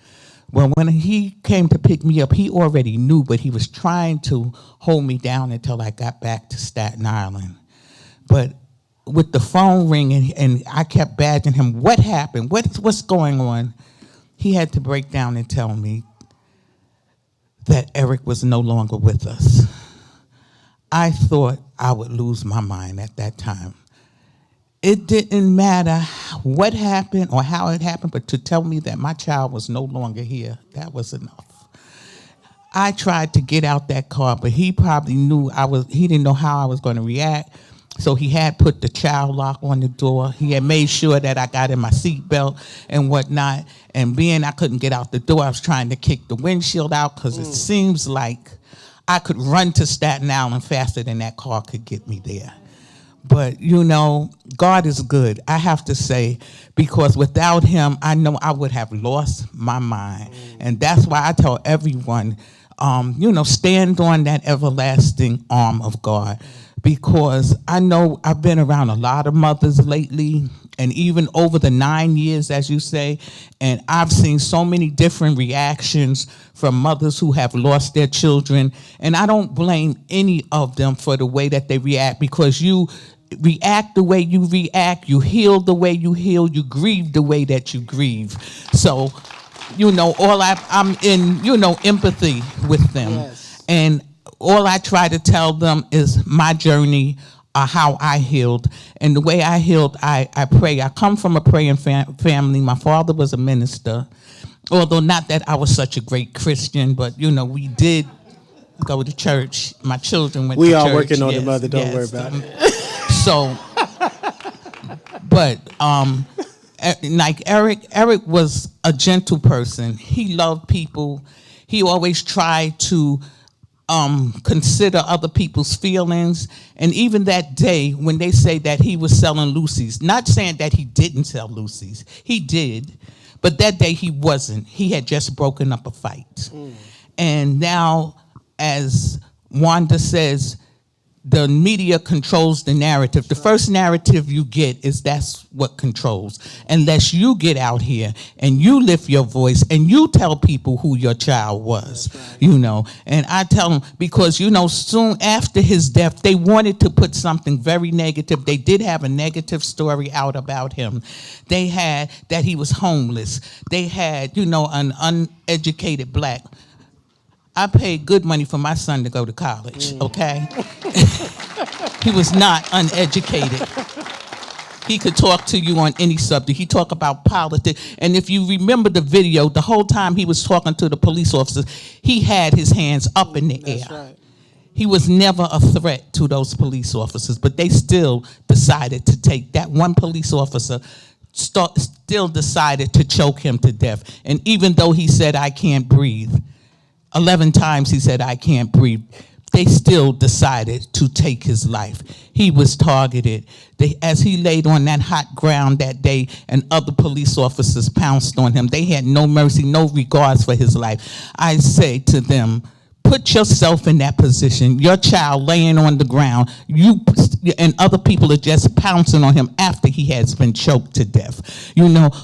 Well, when he came to pick me up, he already knew, but he was trying to hold me down until I got back to Staten Island. But with the phone ringing, and I kept badgering him, what happened? What's going on? He had to break down and tell me that Eric was no longer with us. I thought I would lose my mind at that time. It didn't matter what happened or how it happened, but to tell me that my child was no longer here, that was enough. I tried to get out that car, but he probably knew he didn't know how I was going to react. So he had put the child lock on the door. He had made sure that I got in my seatbelt and whatnot. And being I couldn't get out the door, I was trying to kick the windshield out because it seems like I could run to Staten Island faster than that car could get me there. But, God is good, I have to say, because without him, I know I would have lost my mind. And that's why I tell everyone, stand on that everlasting arm of God. Because I know I've been around a lot of mothers lately, and even over the 9 years, as you say, and I've seen so many different reactions from mothers who have lost their children, and I don't blame any of them for the way that they react, because react the way you react, you heal the way you heal, you grieve the way that you grieve. So, I'm in, empathy with them. Yes. And all I try to tell them is my journey, how I healed. And the way I healed, I pray. I come from a praying family. My father was a minister, although not that I was such a great Christian, but, we did go to church. My children went to church. We are working on it, Mother. Don't worry about it. So, but like Eric was a gentle person. He loved people. He always tried to consider other people's feelings. And even that day when they say that he was selling Lucy's, not saying that he didn't sell Lucy's, he did, but that day he wasn't. He had just broken up a fight. And now, as Wanda says, the media controls the narrative. The first narrative you get is that's what controls. Unless you get out here and you lift your voice and you tell people who your child was, And I tell them, because, soon after his death, they wanted to put something very negative. They did have a negative story out about him. They had that he was homeless. They had, an uneducated black. I paid good money for my son to go to college, okay? He was not uneducated. He could talk to you on any subject. He talked about politics. And if you remember the video, the whole time he was talking to the police officers, he had his hands up in the air. Right. He was never a threat to those police officers, but they still decided to take that one police officer still decided to choke him to death. And even though he said, I can't breathe, 11 times he said, I can't breathe, they still decided to take his life. He was targeted. As he laid on that hot ground that day and other police officers pounced on him, they had no mercy, no regards for his life. I say to them, put yourself in that position. Your child laying on the ground, you and other people are just pouncing on him after he has been choked to death.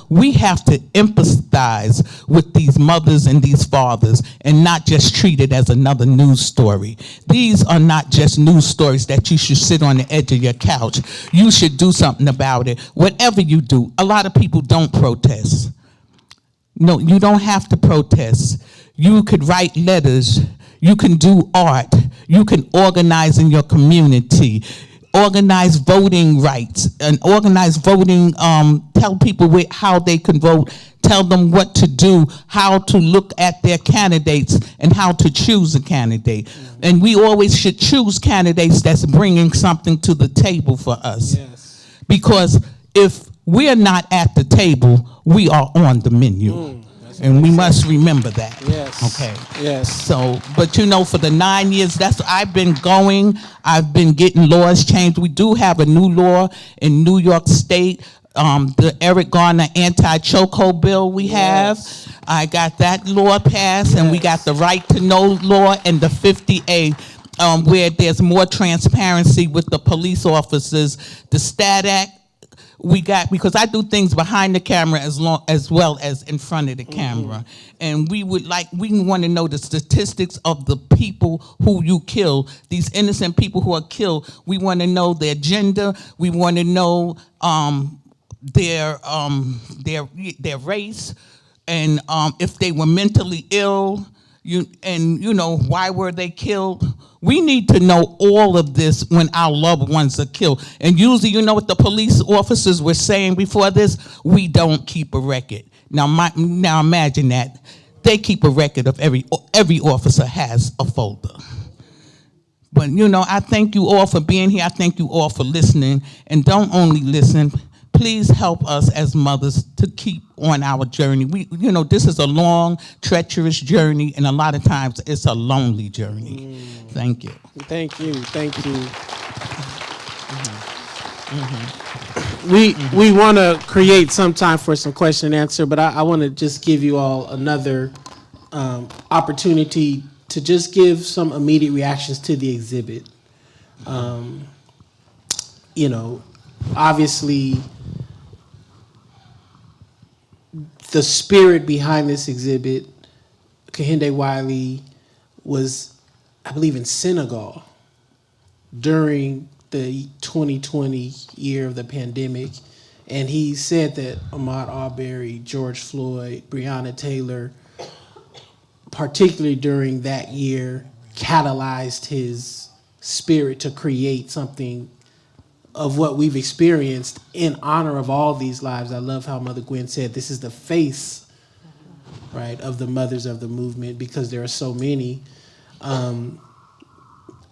We have to empathize with these mothers and these fathers and not just treat it as another news story. These are not just news stories that you should sit on the edge of your couch. You should do something about it. Whatever you do, a lot of people don't protest. No, you don't have to protest. You could write letters. You can do art. You can organize in your community. Organize voting rights and organize voting, tell people how they can vote, tell them what to do, how to look at their candidates and how to choose a candidate. And we always should choose candidates that's bringing something to the table for us. Yes. Because if we're not at the table, we are on the menu. And we must remember that. Yes. Okay. Yes. So, but for the 9 years, I've been going. I've been getting laws changed. We do have a new law in New York State, the Eric Garner anti-chokehold bill we have. I got that law passed, and we got the right to know law and the 50A. Where there's more transparency with the police officers, the STAT Act. We got, because I do things behind the camera as well as in front of the camera. And we want to know the statistics of the people who you kill, these innocent people who are killed. We want to know their gender. We want to know their race, and if they were mentally ill, why were they killed? We need to know all of this when our loved ones are killed. And usually, what the police officers were saying before this? We don't keep a record. Now imagine that. They keep a record of every officer has a folder. But, I thank you all for being here. I thank you all for listening. And don't only listen. Please help us as mothers to keep on our journey. This is a long, treacherous journey, and a lot of times it's a lonely journey. Thank you. Thank you. Thank you. We want to create some time for some question and answer, but I want to just give you all another opportunity to just give some immediate reactions to the exhibit. Obviously, the spirit behind this exhibit, Kehinde Wiley was, I believe, in Senegal during the 2020 year of the pandemic, and he said that Ahmaud Arbery, George Floyd, Breonna Taylor, particularly during that year, catalyzed his spirit to create something of what we've experienced in honor of all these lives. I love how Mother Gwen said this is the face, right, of the mothers of the movement, because there are so many.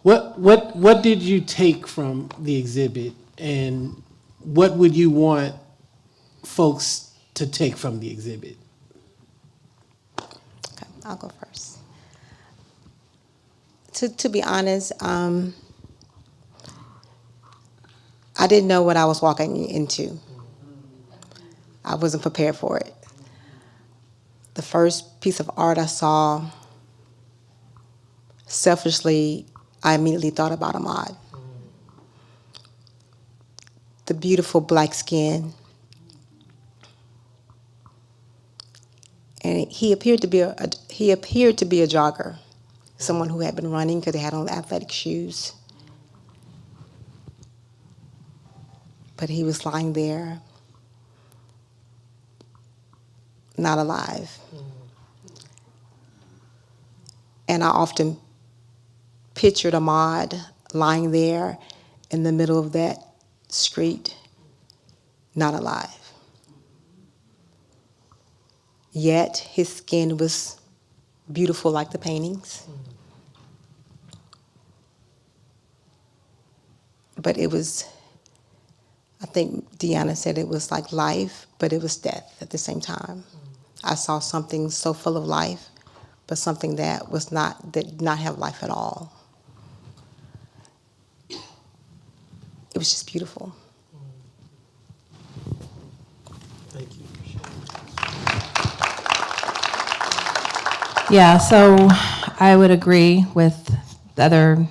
What did you take from the exhibit, and what would you want folks to take from the exhibit? Okay, I'll go first. To be honest, I didn't know what I was walking into. I wasn't prepared for it. The first piece of art I saw, selfishly, I immediately thought about Ahmaud. The beautiful black skin. And he appeared to be a jogger, someone who had been running because they had on athletic shoes. But he was lying there, not alive. And I often pictured Ahmaud lying there in the middle of that street, not alive. Yet his skin was beautiful like the paintings. But it was, I think Deanna said it was like life, but it was death at the same time. I saw something so full of life, but something that did not have life at all. It was just beautiful. Thank you. Yeah, so I would agree with the other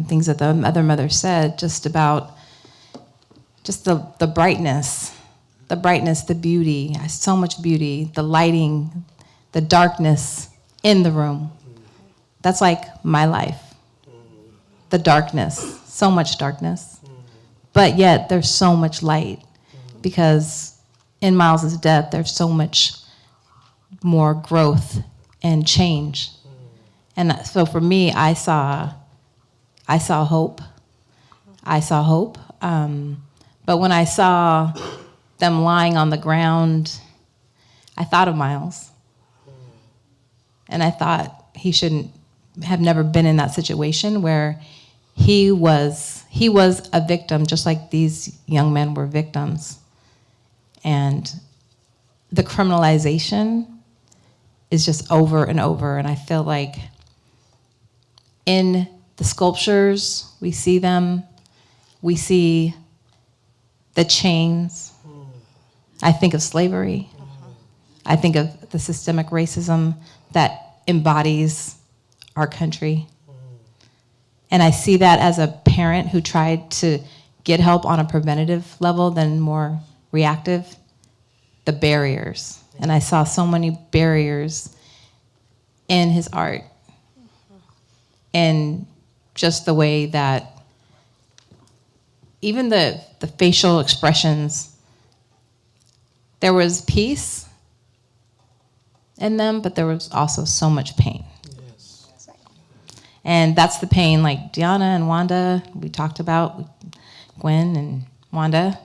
things that the other mother said, just about just the brightness, the beauty, so much beauty, the lighting, the darkness in the room. That's like my life. The darkness, so much darkness. But yet there's so much light, because in Miles's death there's so much more growth and change. And so for me, I saw hope. I saw hope. But when I saw them lying on the ground, I thought of Miles. And I thought he shouldn't have never been in that situation where he was a victim, just like these young men were victims. And the criminalization is just over and over. And I feel like in the sculptures, we see them, we see the chains. I think of slavery. I think of the systemic racism that embodies our country. And I see that as a parent who tried to get help on a preventative level than more reactive, the barriers. And I saw so many barriers in his art. And just the way that even the facial expressions, there was peace in them, but there was also so much pain. And that's the pain, like Deanna and Wanda, we talked about, Gwen and Wanda,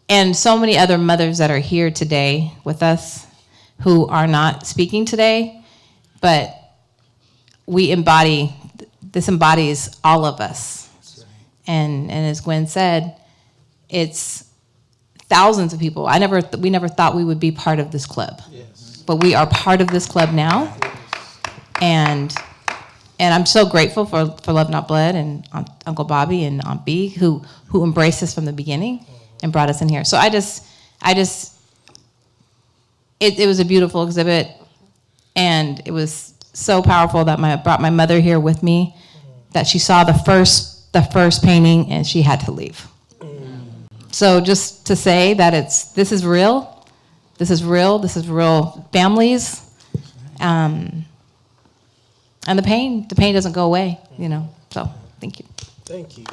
and so many other mothers that are here today with us who are not speaking today, but this embodies all of us. And as Gwen said, it's thousands of people. We never thought we would be part of this club, but we are part of this club now. And I'm so grateful for Love Not Blood and Uncle Bobby and Aunt B who embraced us from the beginning and brought us in here. So it was a beautiful exhibit, and it was so powerful that I brought my mother here with me, that she saw the first painting and she had to leave. So just to say that this is real families, and the pain doesn't go away, so thank you. Thank you.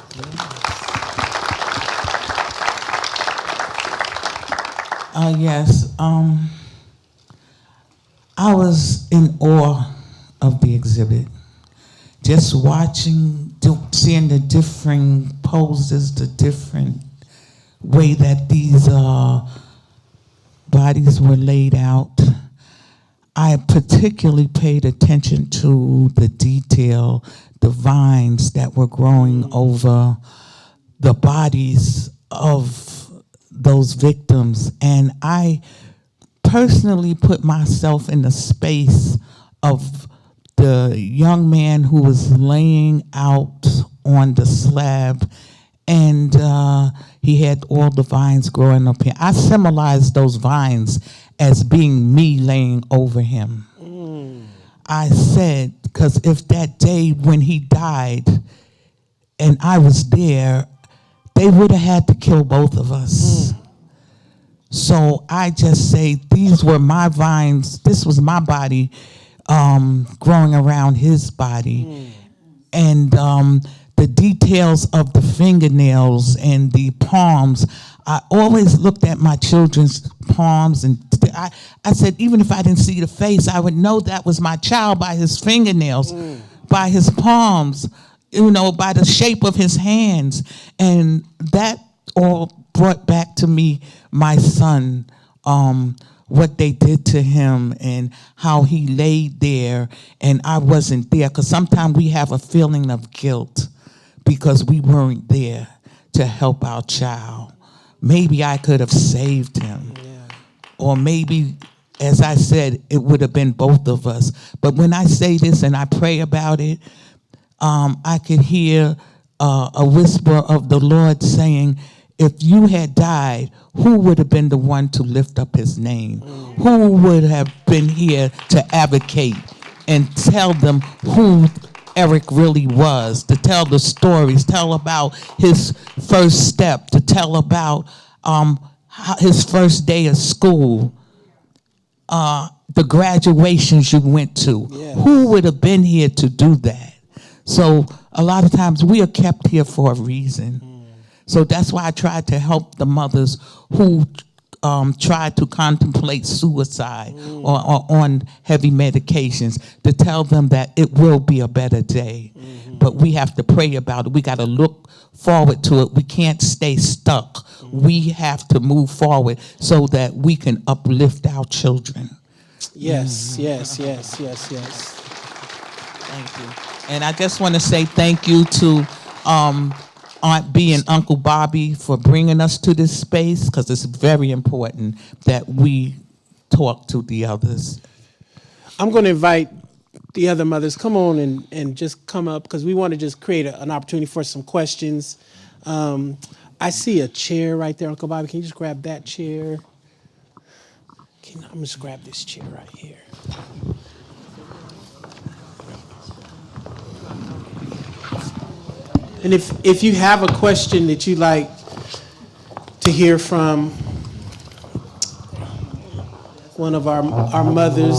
Yes. I was in awe of the exhibit. Just watching, seeing the different poses, the different way that these bodies were laid out. I particularly paid attention to the detail, the vines that were growing over the bodies of those victims. And I personally put myself in the space of the young man who was laying out on the slab, and he had all the vines growing up here. I symbolized those vines as being me laying over him. I said, because if that day when he died and I was there, they would have had to kill both of us. So I just say, these were my vines, this was my body growing around his body. And the details of the fingernails and the palms, I always looked at my children's palms, and I said, even if I didn't see the face, I would know that was my child by his fingernails, by his palms, you know, by the shape of his hands. And that all brought back to me my son, what they did to him and how he laid there and I wasn't there. Because sometimes we have a feeling of guilt because we weren't there to help our child. Maybe I could have saved him. Or maybe, as I said, it would have been both of us. But when I say this and I pray about it, I could hear a whisper of the Lord saying, if you had died, who would have been the one to lift up his name? Who would have been here to advocate and tell them who Eric really was, to tell the stories, tell about his first step, to tell about his first day of school, the graduations you went to. Yes. Who would have been here to do that? So a lot of times we are kept here for a reason. So that's why I tried to help the mothers who tried to contemplate suicide or on heavy medications, to tell them that it will be a better day. But we have to pray about it. We got to look forward to it. We can't stay stuck. We have to move forward so that we can uplift our children. Yes. Thank you. And I just want to say thank you to Aunt B and Uncle Bobby for bringing us to this space, because it's very important that we talk to the others. I'm going to invite the other mothers, come on and just come up, because we want to just create an opportunity for some questions. I see a chair right there, Uncle Bobby. Can you just grab that chair? I'm going to just grab this chair right here. And if you have a question that you'd like to hear from one of our mothers,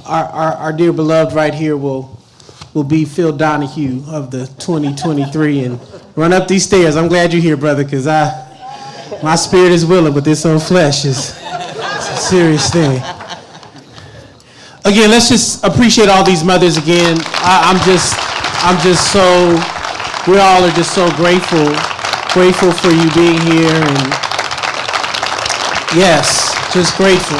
our dear beloved right here will be Phil Donahue of the 2023 and run up these stairs. I'm glad you're here, brother, because my spirit is willing, but this old flesh is a serious thing. Again, let's just appreciate all these mothers again. I'm just so, we all are just so grateful for you being here, and yes, just grateful.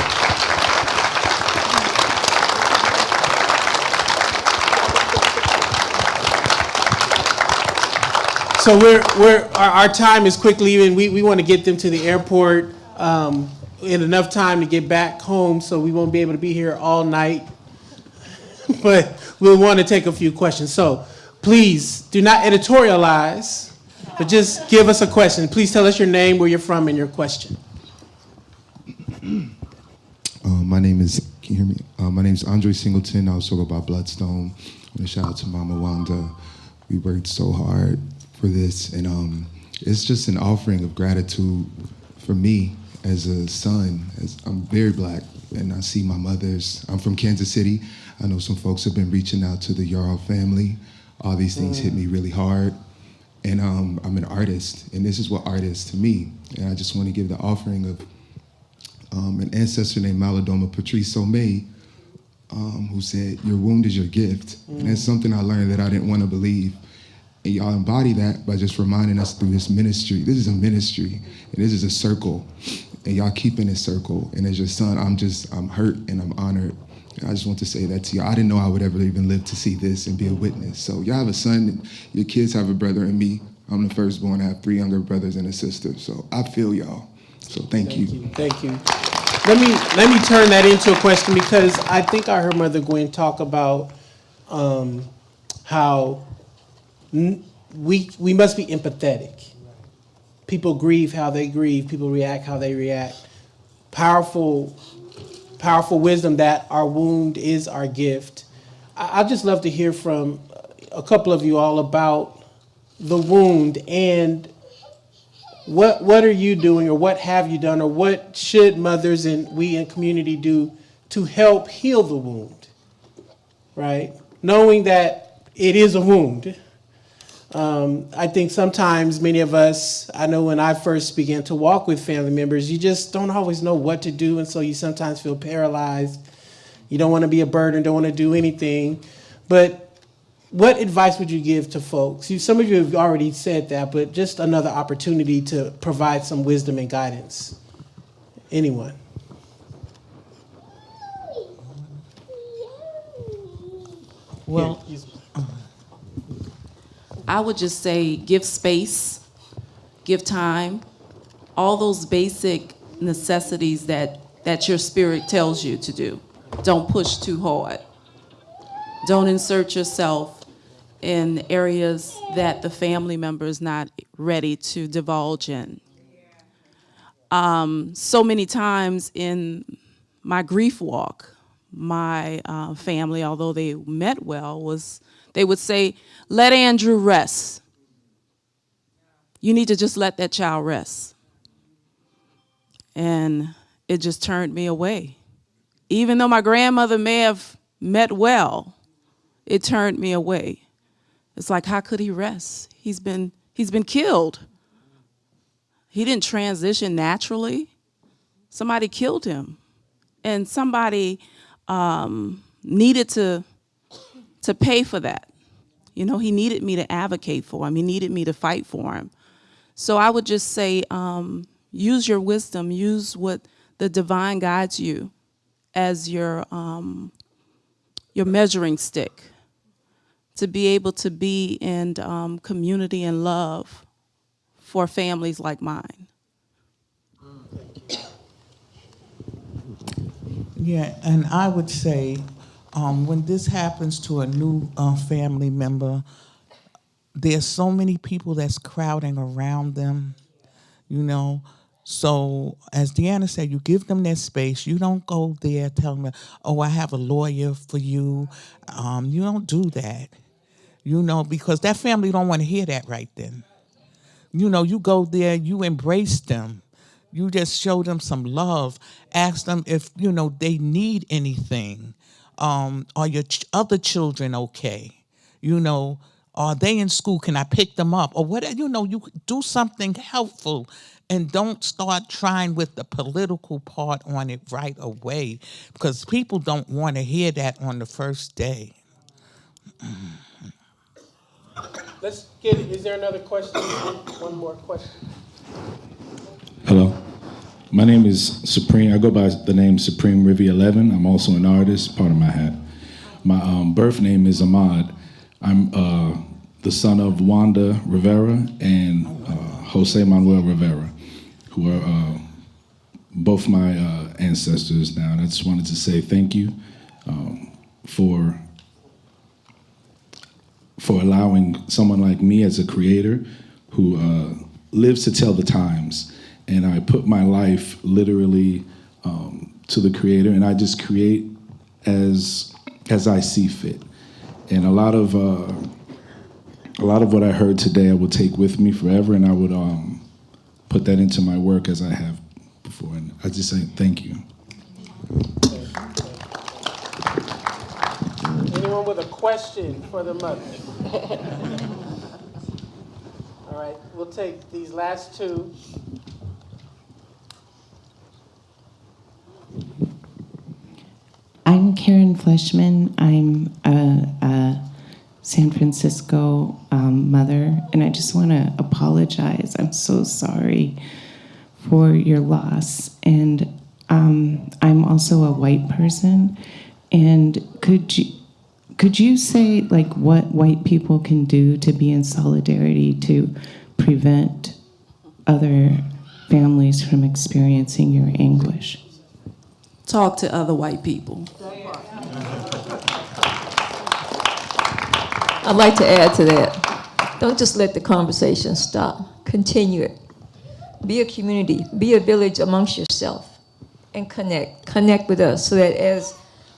So our time is quickly leaving. We want to get them to the airport in enough time to get back home, so we won't be able to be here all night. But we'll want to take a few questions. So please do not editorialize, but just give us a question. Please tell us your name, where you're from, and your question. My name is, can you hear me? My name is Andre Singleton. I was talking about Bloodstone. I want to shout out to Mama Wanda. We worked so hard for this, and it's just an offering of gratitude for me as a son, I'm very black, and I see my mother's. I'm from Kansas City. I know some folks have been reaching out to the Yarrow family. All these things hit me really hard. And I'm an artist, and this is what art is to me. And I just want to give the offering of an ancestor named Malidoma Patrice Somé, who said, "Your wound is your gift." And that's something I learned that I didn't want to believe. And y'all embody that by just reminding us through this ministry. This is a ministry, and this is a circle. And y'all keep in this circle. And as your son, I'm hurt and I'm honored. And I just want to say that to y'all. I didn't know I would ever even live to see this and be a witness. So y'all have a son, your kids have a brother and me. I'm the firstborn. I have 3 younger brothers and a sister. So I feel y'all. So thank you. Thank you. Let me turn that into a question, because I think I heard Mother Gwen talk about how we must be empathetic. People grieve how they grieve. People react how they react. Powerful wisdom that our wound is our gift. I'd just love to hear from a couple of you all about the wound, and what are you doing, or what have you done, or what should mothers and we in community do to help heal the wound, right? Knowing that it is a wound. I think sometimes many of us, I know when I first began to walk with family members, you just don't always know what to do, and so you sometimes feel paralyzed. You don't want to be a burden, don't want to do anything. But what advice would you give to folks? Some of you have already said that, but just another opportunity to provide some wisdom and guidance. Anyone? Well, I would just say give space, give time, all those basic necessities that your spirit tells you to do. Don't push too hard. Don't insert yourself in areas that the family member is not ready to divulge in. So many times in my grief walk, my family, although they meant well, they would say, "Let Andrew rest. You need to just let that child rest." And it just turned me away. Even though my grandmother may have meant well, it turned me away. It's like, how could he rest? He's been killed. He didn't transition naturally. Somebody killed him. And somebody needed to pay for that. You know, he needed me to advocate for him. He needed me to fight for him. So I would just say, use your wisdom, use what the divine guides you as your measuring stick to be able to be in community and love for families like mine. Yeah, and I would say when this happens to a new family member, there's so many people that's crowding around them, you know. So as Deanna said, you give them their space. You don't go there telling them, "Oh, I have a lawyer for you." You don't do that, you know, because that family don't want to hear that right then. You know, you go there, you embrace them. You just show them some love. Ask them if, you know, they need anything. Are your other children okay? You know, are they in school? Can I pick them up? Or whatever, you know, you do something helpful and don't start trying with the political part on it right away, because people don't want to hear that on the first day. Let's get it. Is there another question? One more question. Hello. My name is Supreme. I go by the name Supreme Rivy 11. I'm also an artist, part of my hat. My birth name is Ahmad. I'm the son of Wanda Rivera and Jose Manuel Rivera, who are both my ancestors now. And I just wanted to say thank you for allowing someone like me as a creator who lives to tell the times. And I put my life literally to the creator, and I just create as I see fit. And a lot of what I heard today I will take with me forever, and I would put that into my work as I have before. I just say thank you. Anyone with a question for the mother? All right, we'll take these last two. I'm Karen Fleshman. I'm a San Francisco mother, and I just want to apologize. I'm so sorry for your loss. And I'm also a white person. And could you say like what white people can do to be in solidarity to prevent other families from experiencing your anguish? Talk to other white people. I'd like to add to that. Don't just let the conversation stop. Continue it. Be a community. Be a village amongst yourself. And connect. Connect with us so that as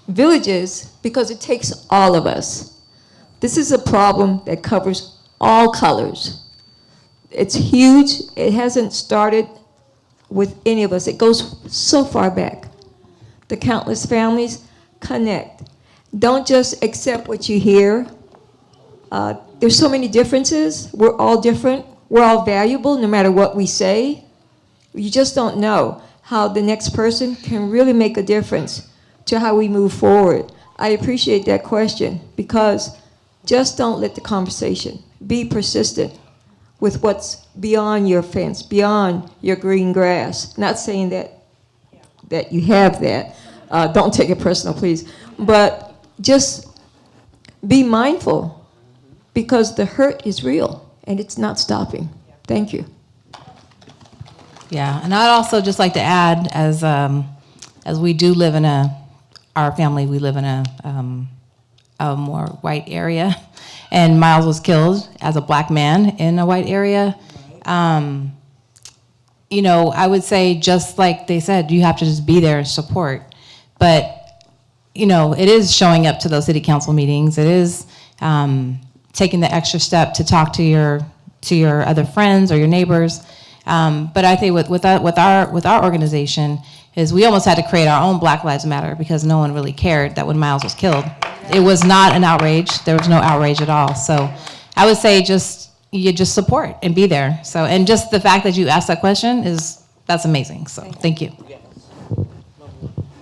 villages, because it takes all of us. This is a problem that covers all colors. It's huge. It hasn't started with any of us. It goes so far back. The countless families, connect. Don't just accept what you hear. There's so many differences. We're all different. We're all valuable no matter what we say. You just don't know how the next person can really make a difference to how we move forward. I appreciate that question because just don't let the conversation. Be persistent with what's beyond your fence, beyond your green grass. Not saying that you have that. Don't take it personal, please. But just be mindful because the hurt is real and it's not stopping. Thank you. Yeah, and I'd also just like to add, as we do live in our family, we live in a more white area, and Miles was killed as a black man in a white area. You know, I would say, just like they said, you have to just be there and support. But, you know, it is showing up to those city council meetings. It is taking the extra step to talk to your other friends or your neighbors. But I think with our organization is we almost had to create our own Black Lives Matter because no one really cared that when Miles was killed. It was not an outrage. There was no outrage at all. So I would say you just support and be there. So, and just the fact that you asked that question that's amazing. So thank you.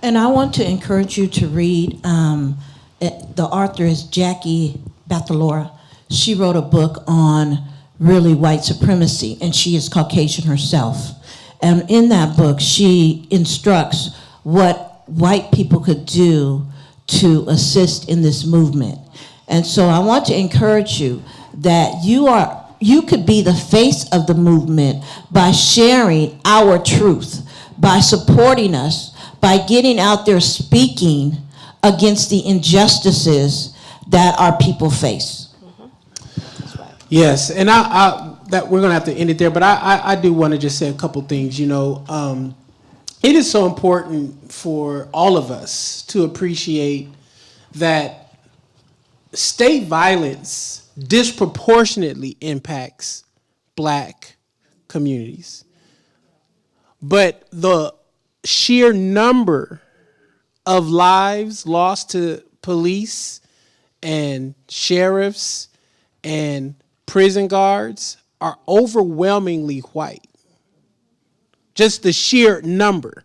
And I want to encourage you to read, the author is Jackie Bathalora. She wrote a book on really white supremacy, and she is Caucasian herself. And in that book, she instructs what white people could do to assist in this movement. And so I want to encourage you that you could be the face of the movement by sharing our truth, by supporting us, by getting out there speaking against the injustices that our people face. Yes, and that we're gonna have to end it there, but I do want to just say a couple things. You know, it is so important for all of us to appreciate that state violence disproportionately impacts Black communities, but the sheer number of lives lost to police and sheriffs and prison guards are overwhelmingly white. Just the sheer number.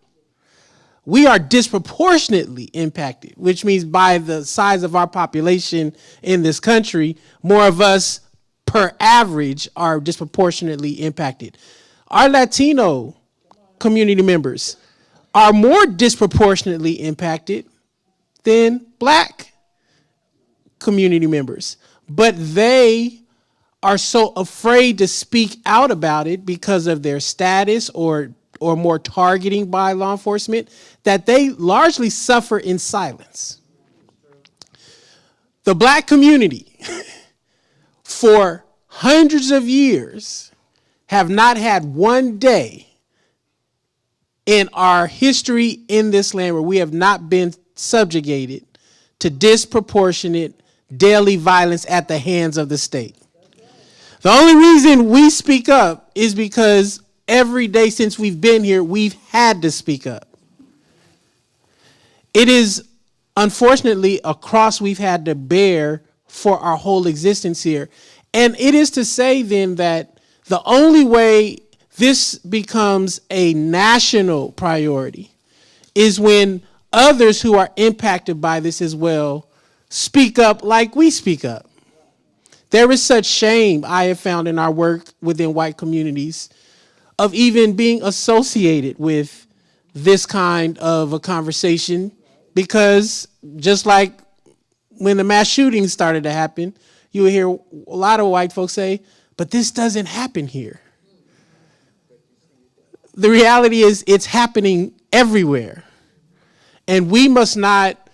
We are disproportionately impacted, which means by the size of our population in this country, more of us per average are disproportionately impacted. Our Latino community members are more disproportionately impacted than Black community members, but they are so afraid to speak out about it because of their status or more targeting by law enforcement that they largely suffer in silence. The Black community for hundreds of years have not had one day in our history in this land where we have not been subjugated to disproportionate daily violence at the hands of the state. The only reason we speak up is because every day since we've been here, we've had to speak up. It is, unfortunately, a cross we've had to bear for our whole existence here. And it is to say then that the only way this becomes a national priority is when others who are impacted by this as well speak up like we speak up. There is such shame I have found in our work within white communities of even being associated with this kind of a conversation, because just like when the mass shootings started to happen, you would hear a lot of white folks say, but this doesn't happen here. The reality is it's happening everywhere. And we must not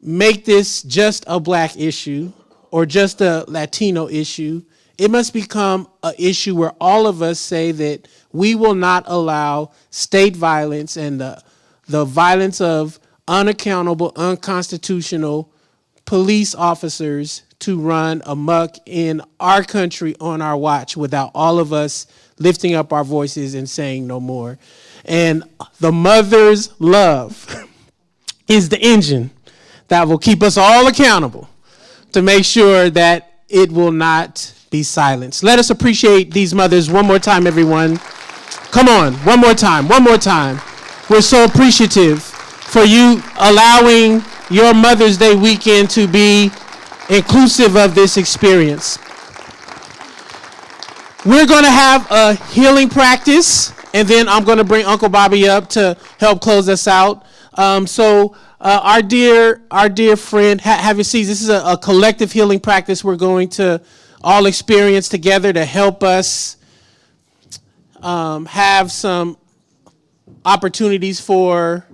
make this just a black issue or just a Latino issue. It must become an issue where all of us say that we will not allow state violence and the violence of unaccountable, unconstitutional police officers to run amok in our country on our watch without all of us lifting up our voices and saying no more. And the mother's love is the engine that will keep us all accountable to make sure that it will not be silenced. Let us appreciate these mothers one more time, everyone. Come on, one more time, one more time. We're so appreciative for you allowing your Mother's Day weekend to be inclusive of this experience. We're going to have a healing practice, and then I'm going to bring Uncle Bobby up to help close us out. Our dear friend, have your seats. This is a collective healing practice we're going to all experience together to help us have some opportunities for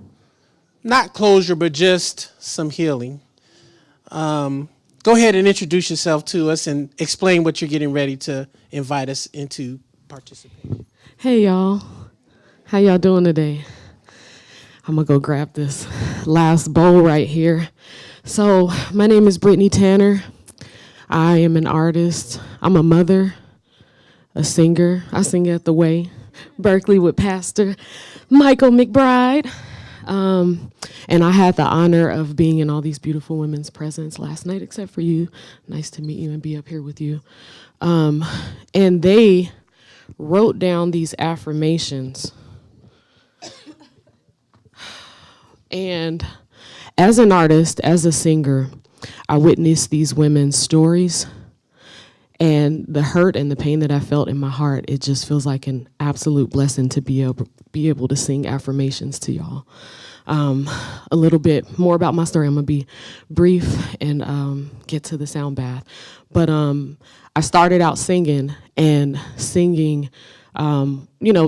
not closure, but just some healing. Go ahead and introduce yourself to us and explain what you're getting ready to invite us into participation. Hey, y'all. How y'all doing today? I'm going to go grab this last bowl right here. So my name is Brittany Tanner. I am an artist. I'm a mother, a singer. I sing at the Way, Berkeley with Pastor Michael McBride. And I had the honor of being in all these beautiful women's presence last night, except for you. Nice to meet you and be up here with you. And they wrote down these affirmations. And as an artist, as a singer, I witnessed these women's stories, and the hurt and the pain that I felt in my heart. It just feels like an absolute blessing to be able to sing affirmations to y'all. A little bit more about my story. I'm gonna be brief and get to the sound bath. But I started out singing,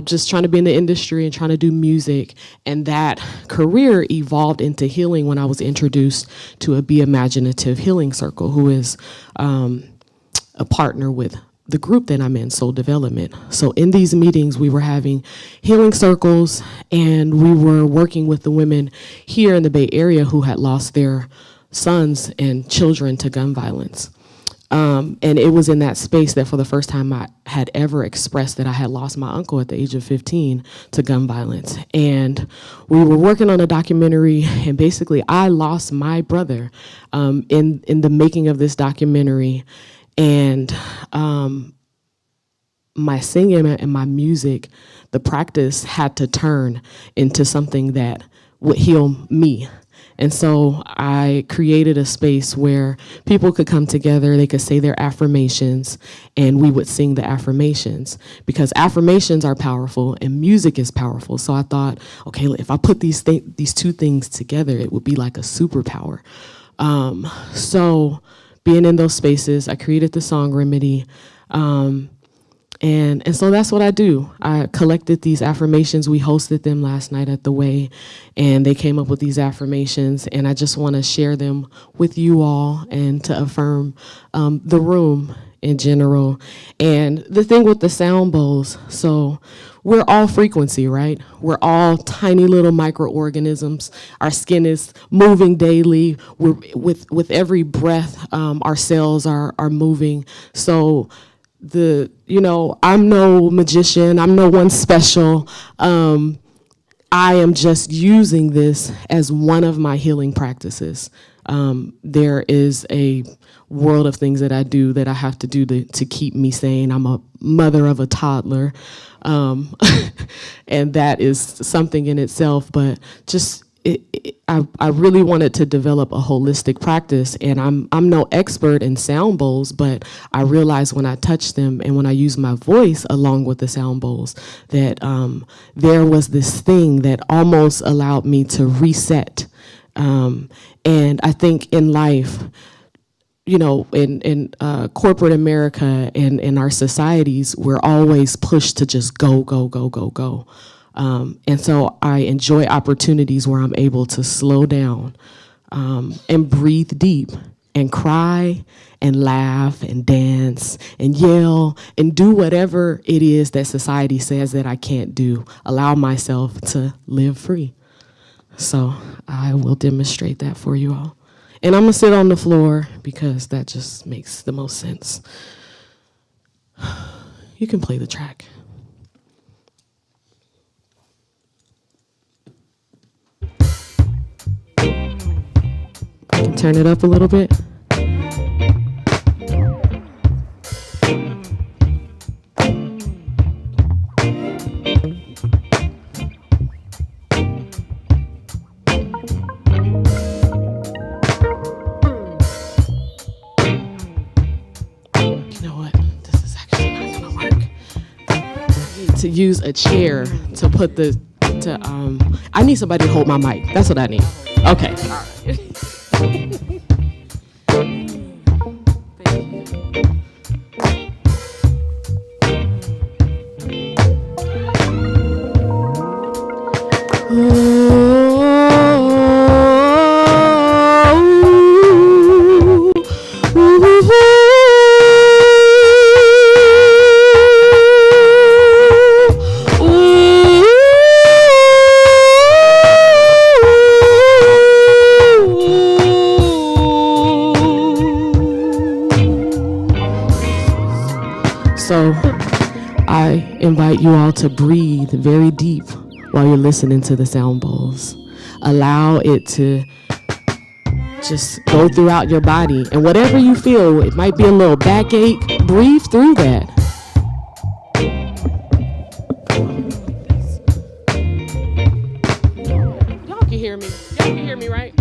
just trying to be in the industry and trying to do music. And that career evolved into healing when I was introduced to a Be Imaginative Healing Circle, who is a partner with the group that I'm in, Soul Development. So in these meetings, we were having healing circles, and we were working with the women here in the Bay Area who had lost their sons and children to gun violence. And it was in that space that for the first time I had ever expressed that I had lost my uncle at the age of 15 to gun violence. And we were working on a documentary, and basically I lost my brother in the making of this documentary. And my singing and my music, the practice had to turn into something that would heal me. And so I created a space where people could come together, they could say their affirmations, and we would sing the affirmations, because affirmations are powerful and music is powerful. So I thought, okay, if I put these two things together, it would be like a superpower. So being in those spaces, I created the song Remedy. And so that's what I do. I collected these affirmations. We hosted them last night at the Way, and they came up with these affirmations, and I just want to share them with you all and to affirm the room in general. And the thing with the sound bowls, so we're all frequency, right? We're all tiny little microorganisms. Our skin is moving daily. With every breath, our cells are moving. So I'm no magician, I'm no one special. I am just using this as one of my healing practices. There is a world of things that I do that I have to do to keep me sane. I'm a mother of a toddler, and that is something in itself, but just I really wanted to develop a holistic practice, and I'm no expert in sound bowls, but I realized when I touch them and when I use my voice along with the sound bowls that there was this thing that almost allowed me to reset. And I think in life, in corporate America and in our societies, we're always pushed to just go, go, go, go, go. And so I enjoy opportunities where I'm able to slow down and breathe deep and cry and laugh and dance and yell and do whatever it is that society says that I can't do. Allow myself to live free. So I will demonstrate that for you all. And I'm gonna sit on the floor because that just makes the most sense. You can play the track. Turn it up a little bit. To use a chair to put I need somebody to hold my mic. That's what I need. Okay. All right. So I invite you all to breathe very deep while you're listening to the sound bowls. Allow it to just go throughout your body. And whatever you feel, it might be a little backache, breathe through that. Y'all can hear me. Y'all can hear me, right?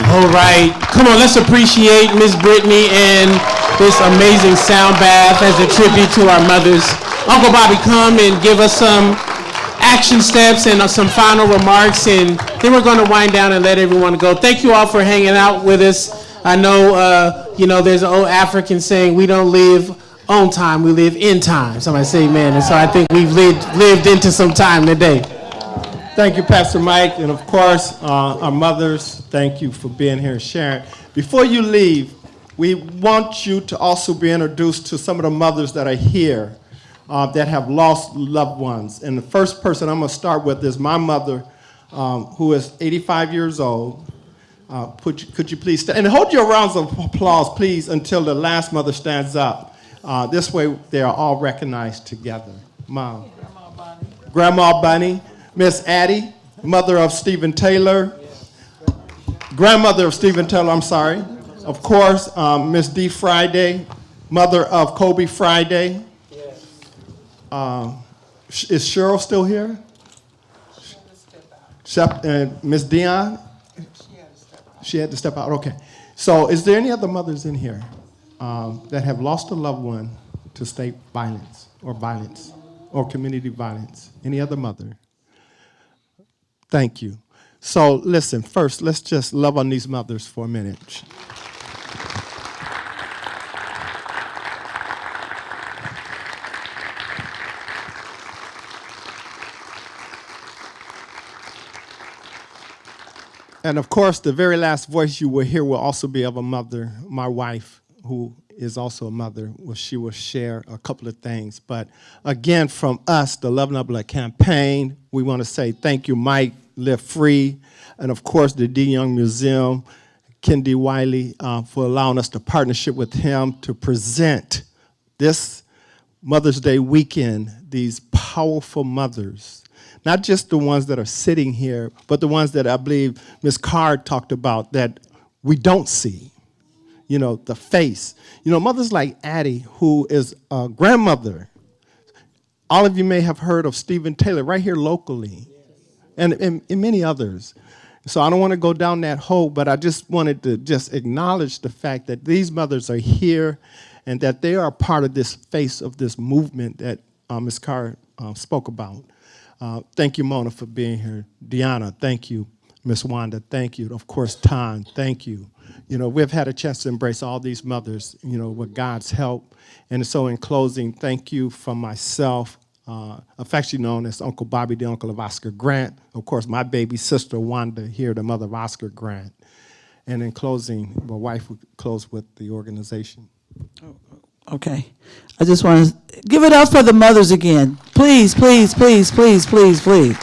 All right, come on, let's appreciate Miss Brittany and this amazing sound bath as a tribute to our mothers. Uncle Bobby, come and give us some action steps and some final remarks, and then we're going to wind down and let everyone go. Thank you all for hanging out with us. I know, there's an old African saying, we don't live on time, we live in time. Somebody say amen. And so I think we've lived into some time today. Thank you, Pastor Mike, and of course, our mothers, thank you for being here and sharing. Before you leave, we want you to also be introduced to some of the mothers that are here that have lost loved ones. And the first person I'm going to start with is my mother, who is 85 years old. Could you please stand? And hold your rounds of applause, please, until the last mother stands up. This way, they are all recognized together. Mom. Grandma Bunny. Miss Addie, mother of Stephen Taylor. Grandmother of Stephen Taylor, I'm sorry. Of course, Miss D. Friday, mother of Kobe Friday. Is Cheryl still here? Miss Dion? She had to step out. Okay. So is there any other mothers in here that have lost a loved one to state violence or community violence? Any other mother? Thank you. So listen, first, let's just love on these mothers for a minute. And of course, the very last voice you will hear will also be of a mother, my wife, who is also a mother. Well, she will share a couple of things. But again, from us, the Love Not Blood campaign, we want to say thank you, Mike, Live Free, and of course, the D. Young Museum, Kehinde Wiley, for allowing us to partnership with him to present this Mother's Day weekend, these powerful mothers. Not just the ones that are sitting here, but the ones that I believe Ms. Card talked about that we don't see. You know, the face. You know, mothers like Addie, who is a grandmother. All of you may have heard of Stephen Taylor right here locally, and many others. So I don't want to go down that hole, but I just wanted to just acknowledge the fact that these mothers are here and that they are part of this face of this movement that Ms. Carr spoke about. Thank you, Mona, for being here. Deanna, thank you. Miss Wanda, thank you. Of course, Tan, thank you. You know, we've had a chance to embrace all these mothers, you know, with God's help. And so in closing, thank you from myself, affectionately known as Uncle Bobby, the uncle of Oscar Grant. Of course, my baby sister, Wanda, here, the mother of Oscar Grant. And in closing, my wife would close with the organization. Okay. I just want to give it up for the mothers again. Please, please, please, please, please, please.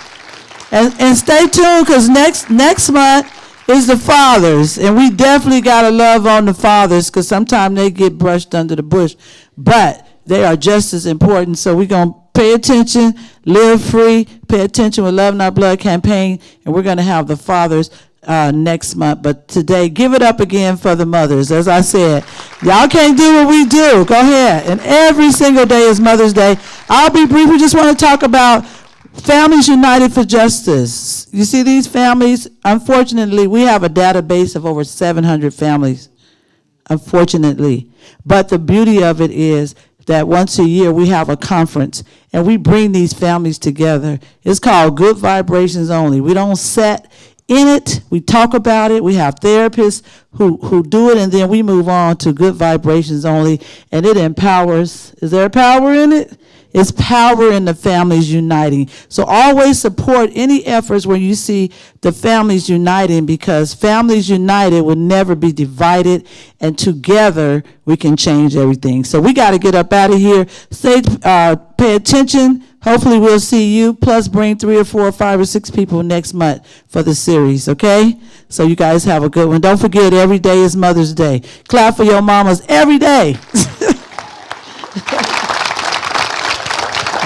And stay tuned, because next month is the fathers. And we definitely got to love on the fathers, because sometimes they get brushed under the bush. But they are just as important. So we're going to pay attention, live free, pay attention with Love Not Blood campaign. And we're going to have the fathers next month. But today, give it up again for the mothers. As I said, y'all can't do what we do. Go ahead. And every single day is Mother's Day. I'll be brief. We just want to talk about Families United for Justice. You see these families? Unfortunately, we have a database of over 700 families, unfortunately. But the beauty of it is that once a year we have a conference and we bring these families together. It's called Good Vibrations Only. We don't set in it. We talk about it. We have therapists who do it, and then we move on to Good Vibrations Only, and it empowers. Is there power in it? It's power in the families uniting. So always support any efforts when you see the families uniting, because families united will never be divided, and together we can change everything. So we got to get up out of here. Pay attention. Hopefully we'll see you, plus bring 3 or 4 or 5 or 6 people next month for the series, okay? So you guys have a good one. Don't forget, every day is Mother's Day. Clap for your mamas every day.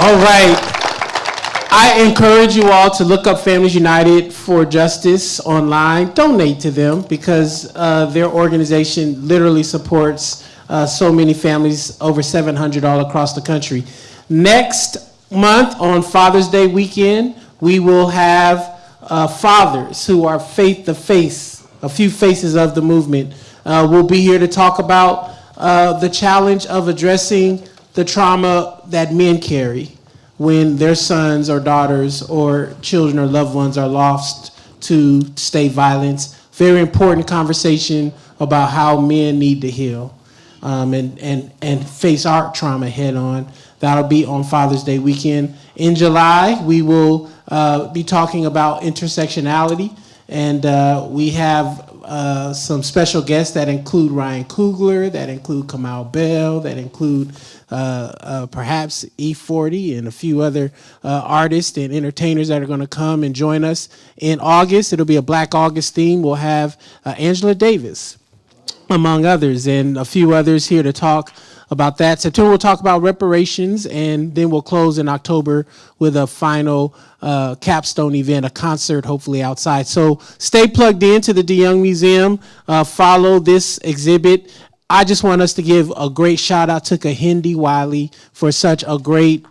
All right. I encourage you all to look up Families United for Justice online. Donate to them, because their organization literally supports so many families, over 700 all across the country. Next month on Father's Day weekend, we will have fathers who are faith-to-faith a few faces of the movement. We'll be here to talk about the challenge of addressing the trauma that men carry when their sons or daughters or children or loved ones are lost to state violence. Very important conversation about how men need to heal and face our trauma head on. That'll be on Father's Day weekend. In July, we will be talking about intersectionality, and we have some special guests that include Ryan Coogler, that include Kamal Bell, that include perhaps E40 and a few other artists and entertainers that are going to come and join us in August. It'll be a Black August theme. We'll have Angela Davis, among others, and a few others here to talk about that. September, we'll talk about reparations, and then we'll close in October with a final capstone event, a concert, hopefully outside. So stay plugged in to the DeYoung Museum. Follow this exhibit. I just want us to give a great shout out to Kehinde Wiley for such a great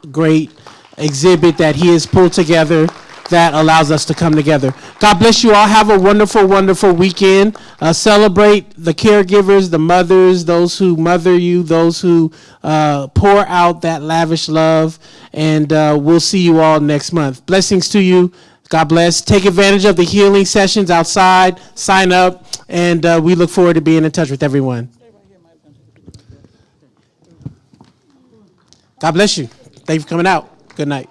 exhibit that he has pulled together that allows us to come together. God bless you all. Have a wonderful, wonderful weekend. Celebrate the caregivers, the mothers, those who mother you, those who pour out that lavish love. And we'll see you all next month. Blessings to you. God bless. Take advantage of the healing sessions outside. Sign up. And we look forward to being in touch with everyone. God bless you. Thank you for coming out. Good night.